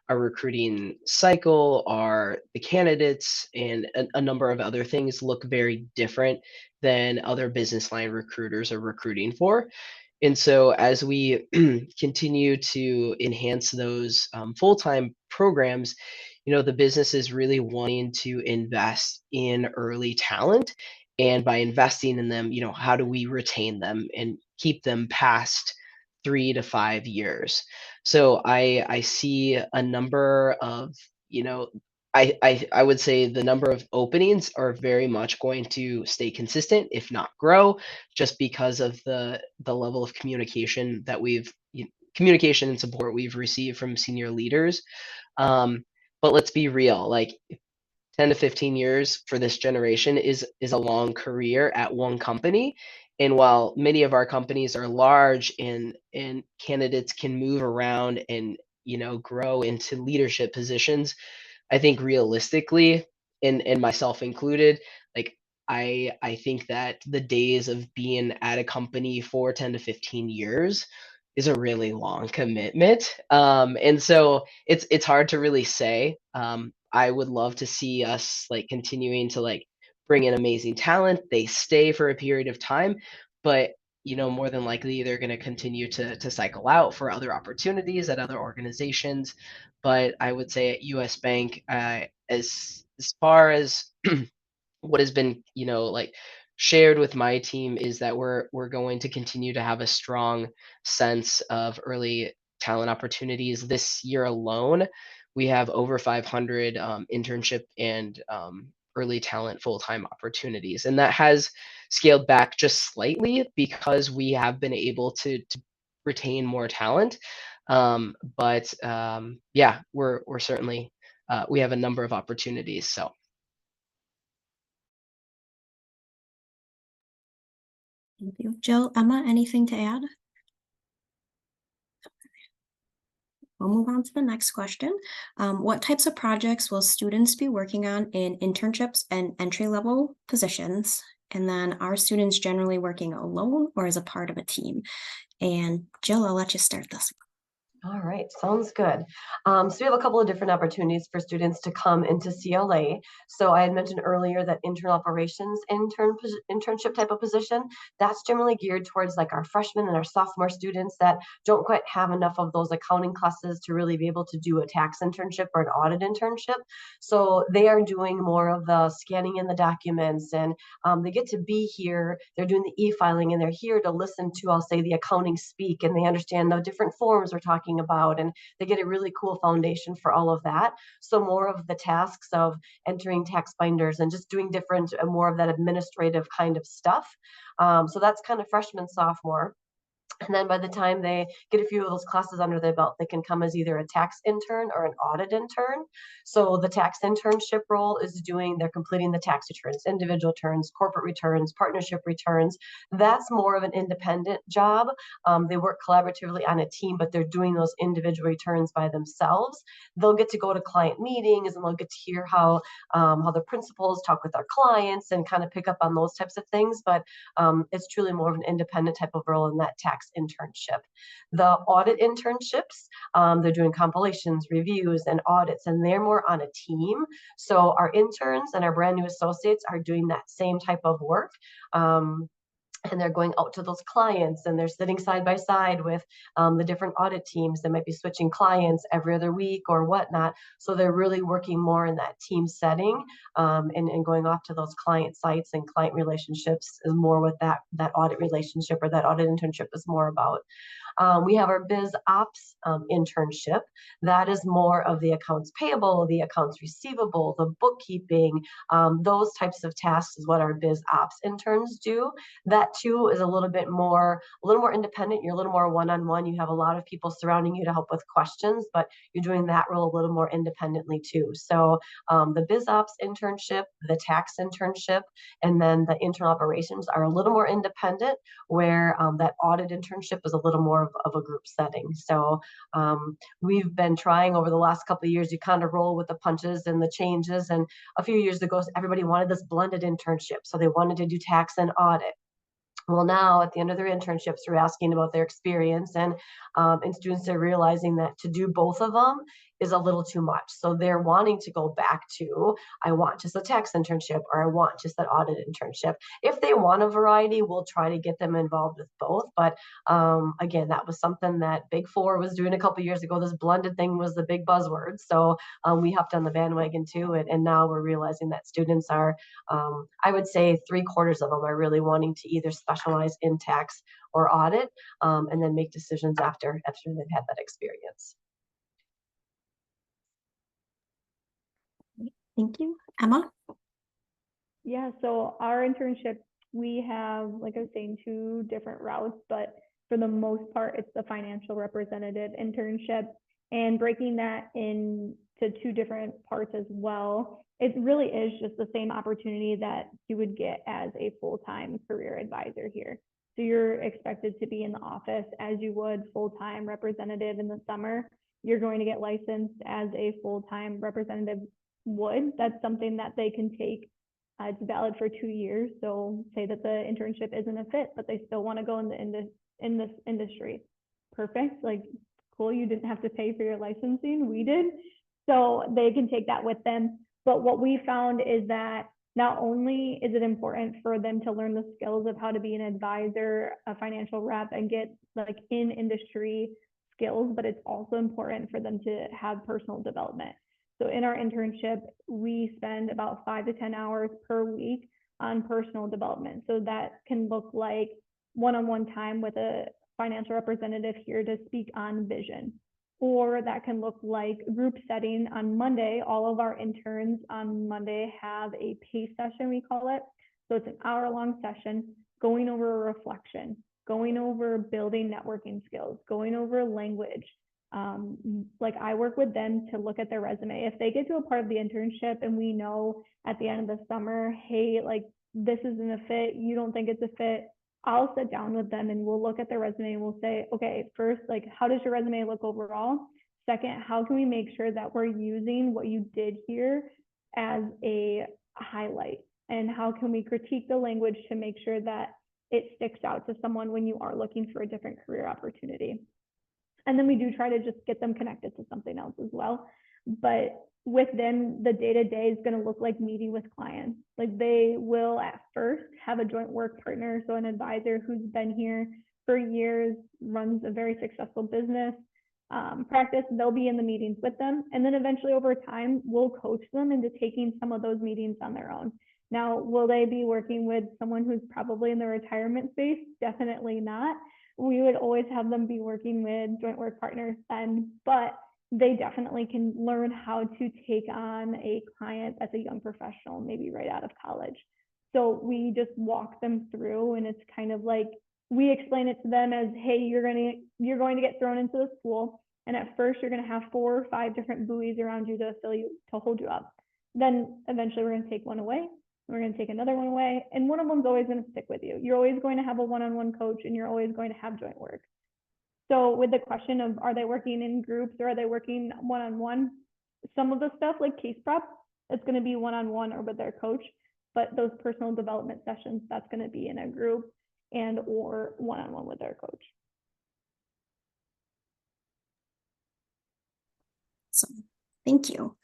our recruiting cycle, the candidates, and a number of other things look very different than other business line recruiters are recruiting for. And so as we continue to enhance those full-time programs, the business is really wanting to invest in early talent. And by investing in them, how do we retain them and keep them past 3 to 5 years? So I see a number of, I would say the number of openings are very much going to stay consistent, if not grow, just because of the level of communication that communication and support we've received from senior leaders. But let's be real, like 10 to 15 years for this generation is a long career at one company. And while many of our companies are large and candidates can move around and grow into leadership positions, I think realistically, and myself included, like I think that the days of being at a company for 10 to 15 years is a really long commitment. And so it's hard to really say. I would love to see us like continuing to like bring in amazing talent. They stay for a period of time, but more than likely they're going to continue to cycle out for other opportunities at other organizations. But I would say at US Bank, as far as what has been like shared with my team is that we're going to continue to have a strong sense of early talent opportunities. This year alone we have over 500 internship and early talent full-time opportunities, and that has scaled back just slightly because we have been able to retain more talent. But yeah, we're certainly we have a number of opportunities. So Thank you. Jill, Emma, anything to add? We'll move on to the next question. What types of projects will students be working on in internships and entry-level positions? And then are students generally working alone or as a part of a team? And Jill, I'll let you start this. All right, sounds good. So we have a couple of different opportunities for students to come into CLA. So I had mentioned earlier that internal operations internship type of position, that's generally geared towards like our freshmen and our sophomore students that don't quite have enough of those accounting classes to really be able to do a tax internship or an audit internship. So they are doing more of the scanning in the documents, and they get to be here. They're doing the e-filing, and they're here to listen to, I'll say, the accounting speak, and they understand the different forms we're talking about, and they get a really cool foundation for all of that. So more of the tasks of entering tax binders and just doing different, more of that administrative kind of stuff. So that's kind of freshman, sophomore. And then by the time they get a few of those classes under their belt, they can come as either a tax intern or an audit intern. So the tax internship role is they're completing the tax returns, individual returns, corporate returns, partnership returns. That's more of an independent job. They work collaboratively on a team, but they're doing those individual returns by themselves. They'll get to go to client meetings, and they'll get to hear how the principals talk with our clients and kind of pick up on those types of things. But it's truly more of an independent type of role in that tax internship. The audit internships, they're doing compilations, reviews, and audits, and they're more on a team. So our interns and our brand new associates are doing that same type of work. And they're going out to those clients, and they're sitting side by side with the different audit teams that might be switching clients every other week or whatnot. So they're really working more in that team setting, and going off to those client sites, and client relationships is more what that audit relationship or that audit internship is more about. We have our biz ops internship. That is more of the accounts payable, the accounts receivable, the bookkeeping, those types of tasks is what our biz ops interns do. That too is a little more independent. You're a little more one-on-one. You have a lot of people surrounding you to help with questions, but you're doing that role a little more independently too. So the biz ops internship, the tax internship, and then the internal operations are a little more independent, where that audit internship is a little more of a group setting. So we've been trying over the last couple of years, you kind of roll with the punches and the changes. And a few years ago, everybody wanted this blended internship. So they wanted to do tax and audit. Well, now at the end of their internships, we're asking about their experience, and students are realizing that to do both of them is a little too much. So they're wanting to go back to, I want just a tax internship, or I want just that audit internship. If they want a variety, we'll try to get them involved with both. But again, that was something that Big Four was doing a couple of years ago. This blended thing was the big buzzword. So we hopped on the bandwagon too. And now we're realizing that students are, I would say 3/4 of them are really wanting to either specialize in tax or audit, and then make decisions after they've had that experience. Thank you. Emma? Yeah, so our internship, we have, like I was saying, 2 different routes, but for the most part, it's the financial representative internship, and breaking that into 2 different parts as well. It really is just the same opportunity that you would get as a full-time career advisor here. So you're expected to be in the office as you would full-time representative in the summer. You're going to get licensed as a full-time representative would. That's something that they can take. It's valid for 2 years. So say that the internship isn't a fit, but they still want to go in this industry. Perfect. Like, cool. You didn't have to pay for your licensing. We did. So they can take that with them. But what we found is that not only is it important for them to learn the skills of how to be an advisor, a financial rep, and get like in industry skills, but it's also important for them to have personal development. So in our internship, we spend about 5 to 10 hours per week on personal development. So that can look like one-on-one time with a financial representative here to speak on vision. Or that can look like group setting on Monday. All of our interns on Monday have a PACE session, we call it. So it's an hour-long session going over a reflection, going over building networking skills, going over language. Like I work with them to look at their resume. If they get to a part of the internship and we know at the end of the summer, hey, like this isn't a fit, you don't think it's a fit, I'll sit down with them and we'll look at their resume and we'll say, okay, first, like, how does your resume look overall? Second, how can we make sure that we're using what you did here as a highlight? And how can we critique the language to make sure that it sticks out to someone when you are looking for a different career opportunity? And then we do try to just get them connected to something else as well. But with them, the day-to-day is going to look like meeting with clients. Like they will at first have a joint work partner, so an advisor who's been here for years, runs a very successful business, practice. They'll be in the meetings with them. And then eventually over time, we'll coach them into taking some of those meetings on their own. Now, will they be working with someone who's probably in the retirement space? Definitely not. We would always have them be working with joint work partners then, but they definitely can learn how to take on a client that's a young professional, maybe right out of college. So we just walk them through, and it's kind of like we explain it to them as, hey, you're going to get thrown into the school, and at first you're going to have 4 or 5 different buoys around you to hold you up. Then eventually we're going to take one away. We're going to take another one away, and one of them's always going to stick with you. You're always going to have a one-on-one coach, and you're always going to have joint work. So with the question of are they working in groups or are they working one-on-one, some of the stuff like case prep, it's going to be one-on-one or with their coach, but those personal development sessions, that's going to be in a group and or one-on-one with their coach. So thank you.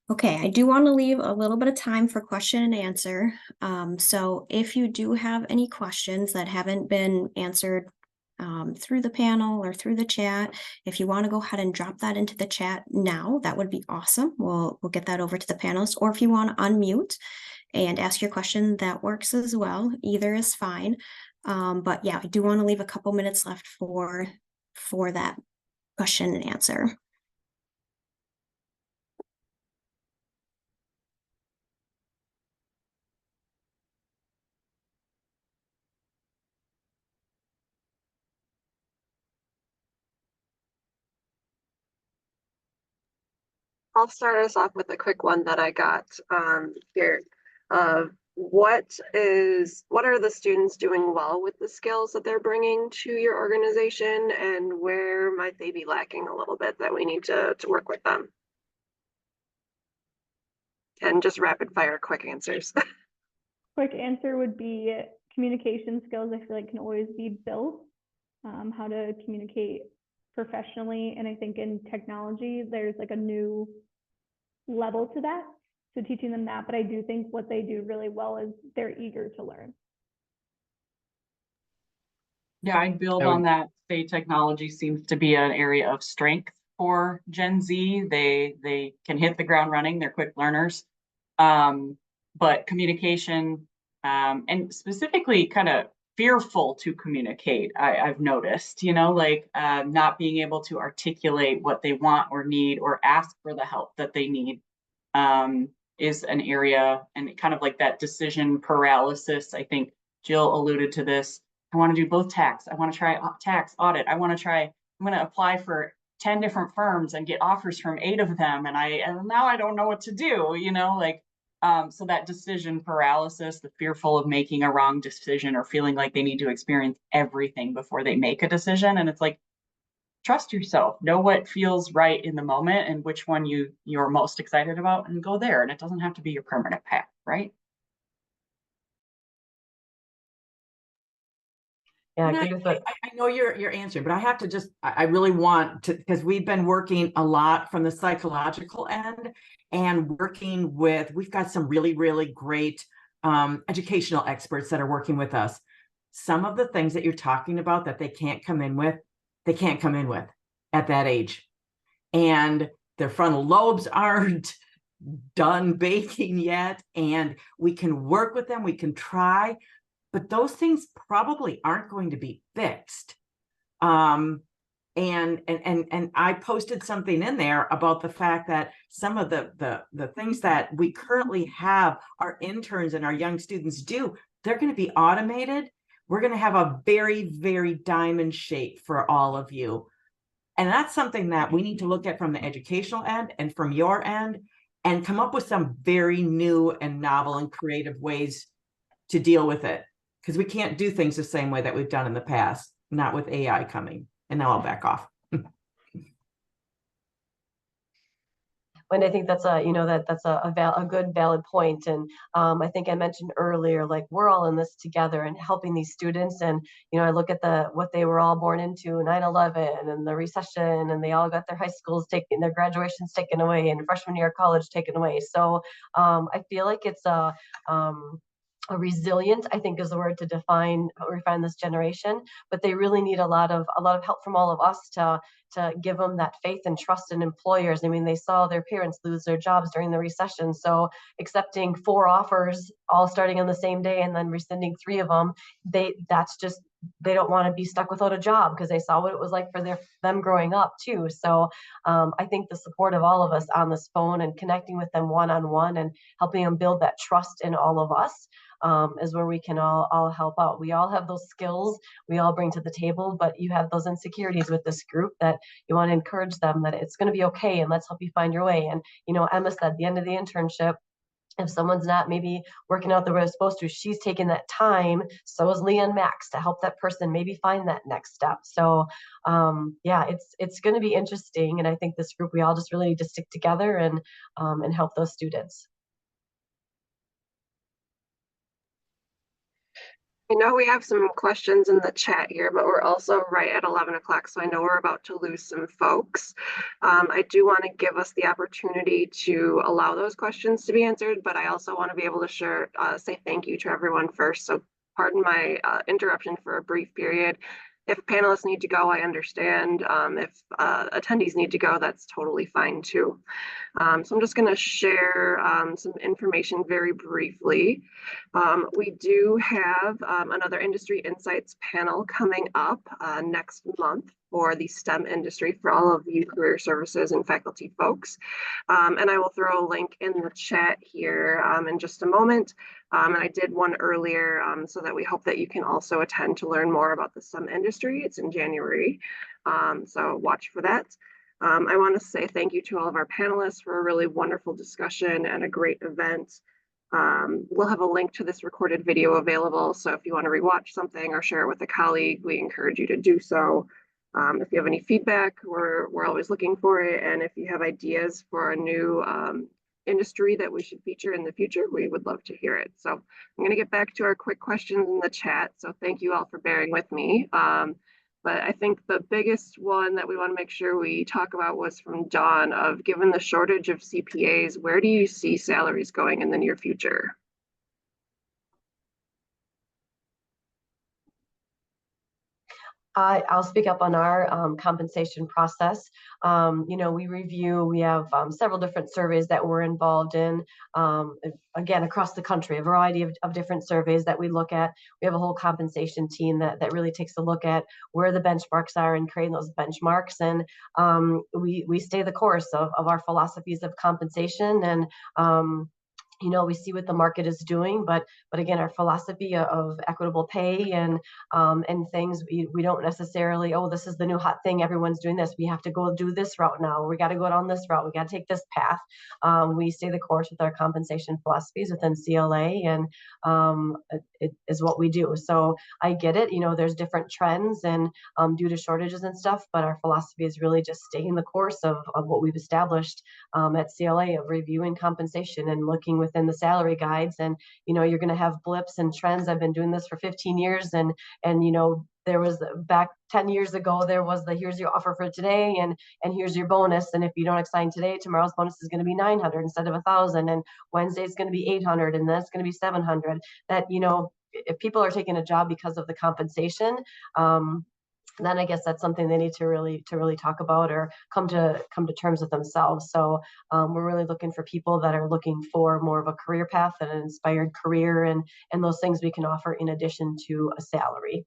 Okay, I do want to leave a little bit of time for question and answer. So if you do have any questions that haven't been answered through the panel or through the chat, if you want to go ahead and drop that into the chat now, that would be awesome. We'll get that over to the panelists, or if you want to unmute and ask your question, that works as well. Either is fine. But yeah, I do want to leave a couple minutes left for that question and answer. I'll start us off with a quick one that I got here. What are the students doing well with the skills that they're bringing to your organization, and where might they be lacking a little bit that we need to work with them? And just rapid fire quick answers. Quick answer would be communication skills. I feel like can always be built, how to communicate professionally. And I think in technology, there's like a new level to that. So teaching them that, but I do think what they do really well is they're eager to learn. Yeah, I'd build on that. Say technology seems to be an area of strength for Gen Z. They can hit the ground running. They're quick learners. But communication, and specifically kind of fearful to communicate, I've noticed, like not being able to articulate what they want or need or ask for the help that they need. is an area, and kind of like that decision paralysis. I think Jill alluded to this. I want to do both tax. I want to try tax, audit. I'm going to apply for 10 different firms and get offers from 8 of them. And now I don't know what to do, so that decision paralysis, the fearful of making a wrong decision or feeling like they need to experience everything before they make a decision. And it's like, trust yourself, know what feels right in the moment and which one you're most excited about, and go there. And it doesn't have to be your permanent path, right? Yeah, And agree with what I know your answer, but I have to I really want to, because we've been working a lot from the psychological end and working with, we've got some really, really great educational experts that are working with us. Some of the things that you're talking about that they can't come in with at that age. And their frontal lobes aren't done baking yet. And we can work with them, we can try, but those things probably aren't going to be fixed. And I posted something in there about the fact that some of the things that we currently have our interns and our young students do, they're going to be automated. We're going to have a very, very diamond shape for all of you. And that's something that we need to look at from the educational end and from your end, and come up with some very new and novel and creative ways to deal with it. Because we can't do things the same way that we've done in the past, not with AI coming. And now I'll back off. And I think that's a good valid point. And I think I mentioned earlier, like, we're all in this together and helping these students. And I look at what they were all born into, 9/11 and the recession, and they all got their high schools taken, their graduations taken away, and freshman year of college taken away. So I feel like it's a resilient, I think, is the word to refine this generation, but they really need a lot of help from all of us to give them that faith and trust in employers. I mean, they saw their parents lose their jobs during the recession, so accepting 4 offers all starting on the same day and then rescinding 3 of them, they don't want to be stuck without a job, because they saw what it was like for them growing up too. So I think the support of all of us on this phone and connecting with them one-on-one and helping them build that trust in all of us is where we can all help out. We all have those skills we all bring to the table, but you have those insecurities with this group that you want to encourage them that it's going to be okay, and let's help you find your way. And Emma said at the end of the internship, if someone's not maybe working out the way they're supposed to, she's taking that time. So is Leah and Max to help that person maybe find that next step. So yeah, it's going to be interesting. And I think this group, we all just really need to stick together and help those students. I know we have some questions in the chat here, but we're also right at 11 o'clock, so I know we're about to lose some folks. I do want to give us the opportunity to allow those questions to be answered, but I also want to be able to say thank you to everyone first. So pardon my interruption for a brief period. If panelists need to go, I understand. If attendees need to go, that's totally fine too. So I'm just going to share some information very briefly. We do have another Industry Insights panel coming up next month for the STEM industry for all of you career services and faculty folks. And I will throw a link in the chat here in just a moment. And I did one earlier so that we hope that you can also attend to learn more about the STEM industry. It's in January, so watch for that. I want to say thank you to all of our panelists for a really wonderful discussion and a great event. We'll have a link to this recorded video available, so if you want to rewatch something or share it with a colleague, we encourage you to do so. If you have any feedback, we're always looking for it, and if you have ideas for a new industry that we should feature in the future, we would love to hear it. So I'm going to get back to our quick questions in the chat, so thank you all for bearing with me. But I think the biggest one that we want to make sure we talk about was from Dawn of, given the shortage of CPAs, where do you see salaries going in the near future? I'll speak up on our compensation process. We have several different surveys that we're involved in, again, across the country, a variety of different surveys that we look at. We have a whole compensation team that really takes a look at where the benchmarks are and creating those benchmarks. And we stay the course of our philosophies of compensation. And we see what the market is doing, but again, our philosophy of equitable pay and things, we don't necessarily, oh, this is the new hot thing, everyone's doing this, we have to go do this route now, we got to go down this route, we got to take this path. We stay the course with our compensation philosophies within CLA, and it is what we do. So I get it, there's different trends and due to shortages and stuff, but our philosophy is really just staying the course of what we've established at CLA, of reviewing compensation and looking within the salary guides. And you're going to have blips and trends. I've been doing this for 15 years, and there was, back 10 years ago, there was the, here's your offer for today, and here's your bonus, and if you don't sign today, tomorrow's bonus is going to be 900 instead of 1,000, and Wednesday is going to be 800, and then it's going to be 700. That, if people are taking a job because of the compensation, then I guess that's something they need to really talk about, or come to terms with themselves. So we're really looking for people that are looking for more of a career path and an inspired career, and those things we can offer in addition to a salary.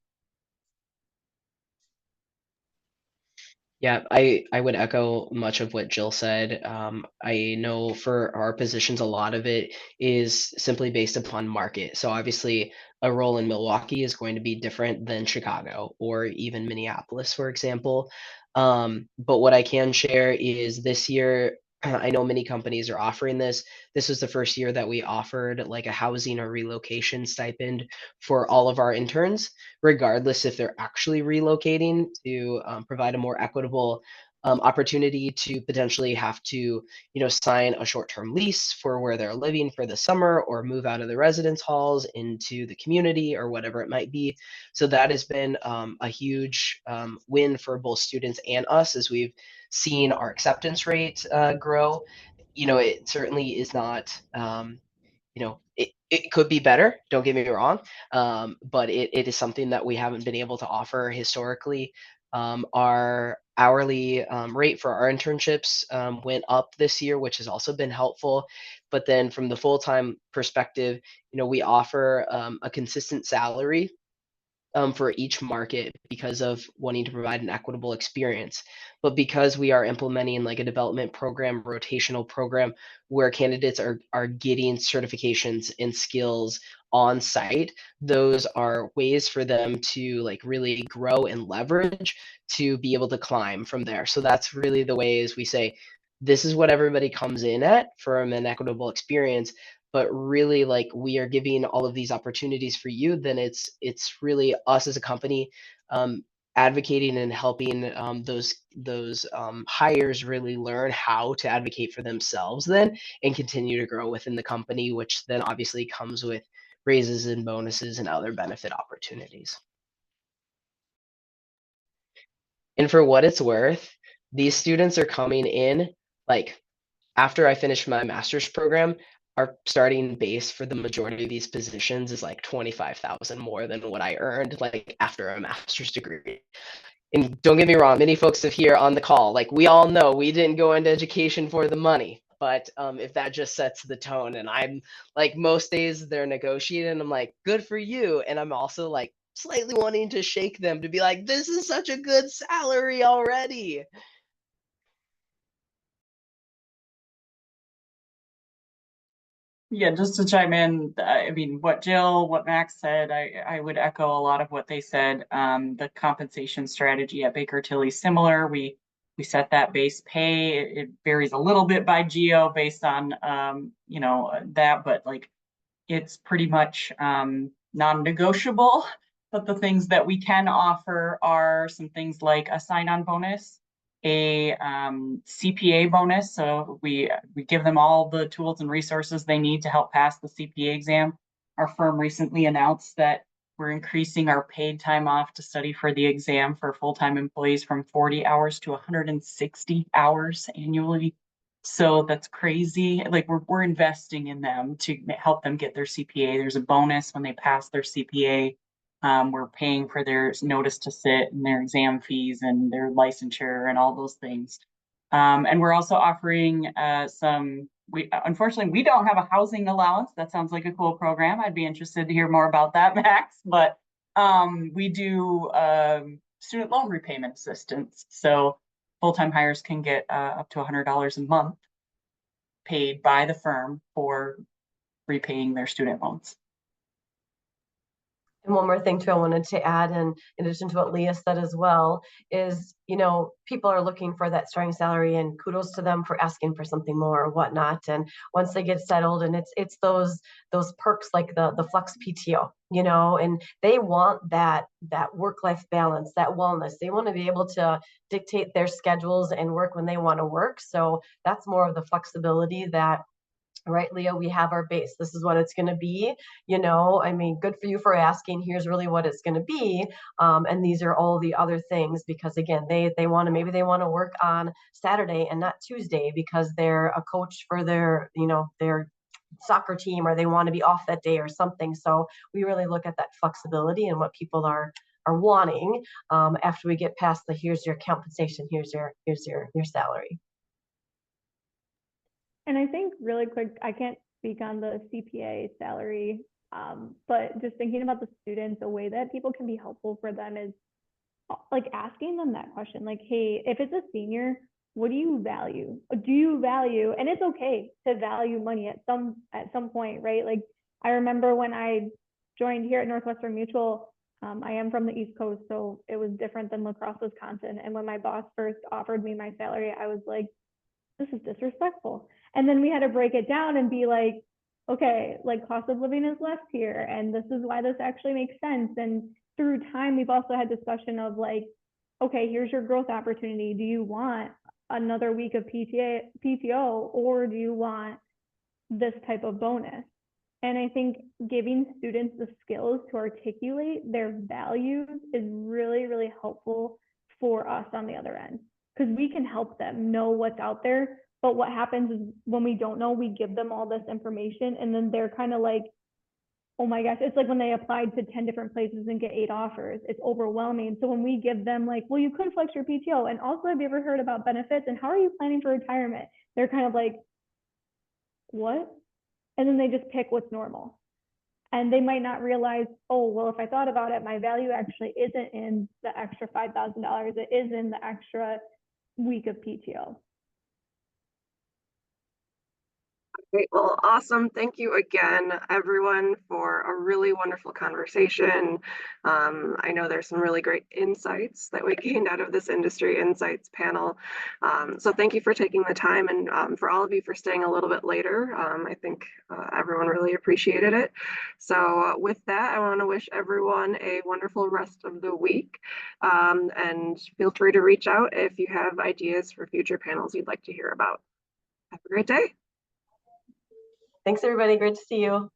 Yeah, I would echo much of what Jill said. I know for our positions, a lot of it is simply based upon market. So obviously, a role in Milwaukee is going to be different than Chicago or even Minneapolis, for example. But what I can share is this year, I know many companies are offering this. This was the first year that we offered like a housing or relocation stipend for all of our interns, regardless if they're actually relocating, to provide a more equitable opportunity to potentially have to, sign a short-term lease for where they're living for the summer, or move out of the residence halls into the community, or whatever it might be. So that has been a huge win for both students and us, as we've seen our acceptance rate grow. It certainly is not, it could be better, don't get me wrong, but it is something that we haven't been able to offer historically. Our hourly rate for our internships went up this year, which has also been helpful. But then from the full-time perspective, we offer a consistent salary for each market, because of wanting to provide an equitable experience. But because we are implementing like a development program, rotational program, where candidates are getting certifications and skills on site, those are ways for them to like really grow and leverage to be able to climb from there. So that's really the ways we say, this is what everybody comes in at from an equitable experience. But really, like, we are giving all of these opportunities for you, then it's really us as a company advocating and helping those hires really learn how to advocate for themselves then, and continue to grow within the company, which then obviously comes with raises and bonuses and other benefit opportunities. And for what it's worth, these students are coming in, like, after I finished my master's program, our starting base for the majority of these positions is like 25,000 more than what I earned like after a master's degree. And don't get me wrong, many folks have here on the call, like, we all know we didn't go into education for the money. But if that just sets the tone, and I'm like, most days they're negotiating, and I'm like, good for you. And I'm also like slightly wanting to shake them to be like, this is such a good salary already. Yeah, just to chime in, I mean, what Jill, what Max said, I would echo a lot of what they said. The compensation strategy at Baker Tilly is similar. We set that base pay. It varies a little bit by geo based on that, but like, it's pretty much non-negotiable. But the things that we can offer are some things like a sign-on bonus, a CPA bonus. So we give them all the tools and resources they need to help pass the CPA exam. Our firm recently announced that we're increasing our paid time off to study for the exam for full-time employees from 40 hours to 160 hours annually. So that's crazy. Like, we're investing in them to help them get their CPA. There's a bonus when they pass their CPA. We're paying for their notice to sit and their exam fees and their licensure and all those things. And we're also offering unfortunately, we don't have a housing allowance. That sounds like a cool program. I'd be interested to hear more about that, Max. But we do student loan repayment assistance. So full-time hires can get up to $100 a month paid by the firm for repaying their student loans. And one more thing too, I wanted to add, and in addition to what Leah said as well, is, you know, people are looking for that starting salary, and kudos to them for asking for something more or whatnot. And once they get settled, and it's those perks like the flex PTO, you know, and they want that work-life balance, that wellness. They want to be able to dictate their schedules and work when they want to work. So that's more of the flexibility that, right, Leah, we have our base. This is what it's going to be. You know, I mean, good for you for asking. Here's really what it's going to be. And these are all the other things, because again, they want to, maybe they want to work on Saturday and not Tuesday because they're a coach for their, you know, their soccer team, or they want to be off that day or something. So we really look at that flexibility and what people are wanting after we get past the here's your compensation, here's your salary. And I think really quick, I can't speak on the CPA salary, but just thinking about the students, a way that people can be helpful for them is like asking them that question, like, hey, if it's a senior, what do you value? Do you value, and it's okay to value money at some point, right? Like I remember when I joined here at Northwestern Mutual, I am from the East Coast, so it was different than La Crosse, Wisconsin. And when my boss first offered me my salary, I was like, this is disrespectful. And then we had to break it down and be like, okay, like cost of living is less here, and this is why this actually makes sense. And through time, we've also had discussion of like, okay, here's your growth opportunity. Do you want another week of PTO, or do you want this type of bonus? And I think giving students the skills to articulate their values is really, really helpful for us on the other end, because we can help them know what's out there. But what happens is when we don't know, we give them all this information, and then they're kind of like, oh my gosh, it's like when they applied to 10 different places and get 8 offers, it's overwhelming. So when we give them like, well, you could flex your PTO, and also, have you ever heard about benefits, and how are you planning for retirement? They're kind of like, what? And then they just pick what's normal. And they might not realize, oh, well, if I thought about it, my value actually isn't in the extra $5,000. It is in the extra week of PTO. Great. Well, awesome. Thank you again, everyone, for a really wonderful conversation. I know there's some really great insights that we gained out of this Industry Insights panel. So thank you for taking the time, and for all of you for staying a little bit later. I think everyone really appreciated it. So with that, I want to wish everyone a wonderful rest of the week. And feel free to reach out if you have ideas for future panels you'd like to hear about. Have a great day. Thanks, everybody. Great to see you.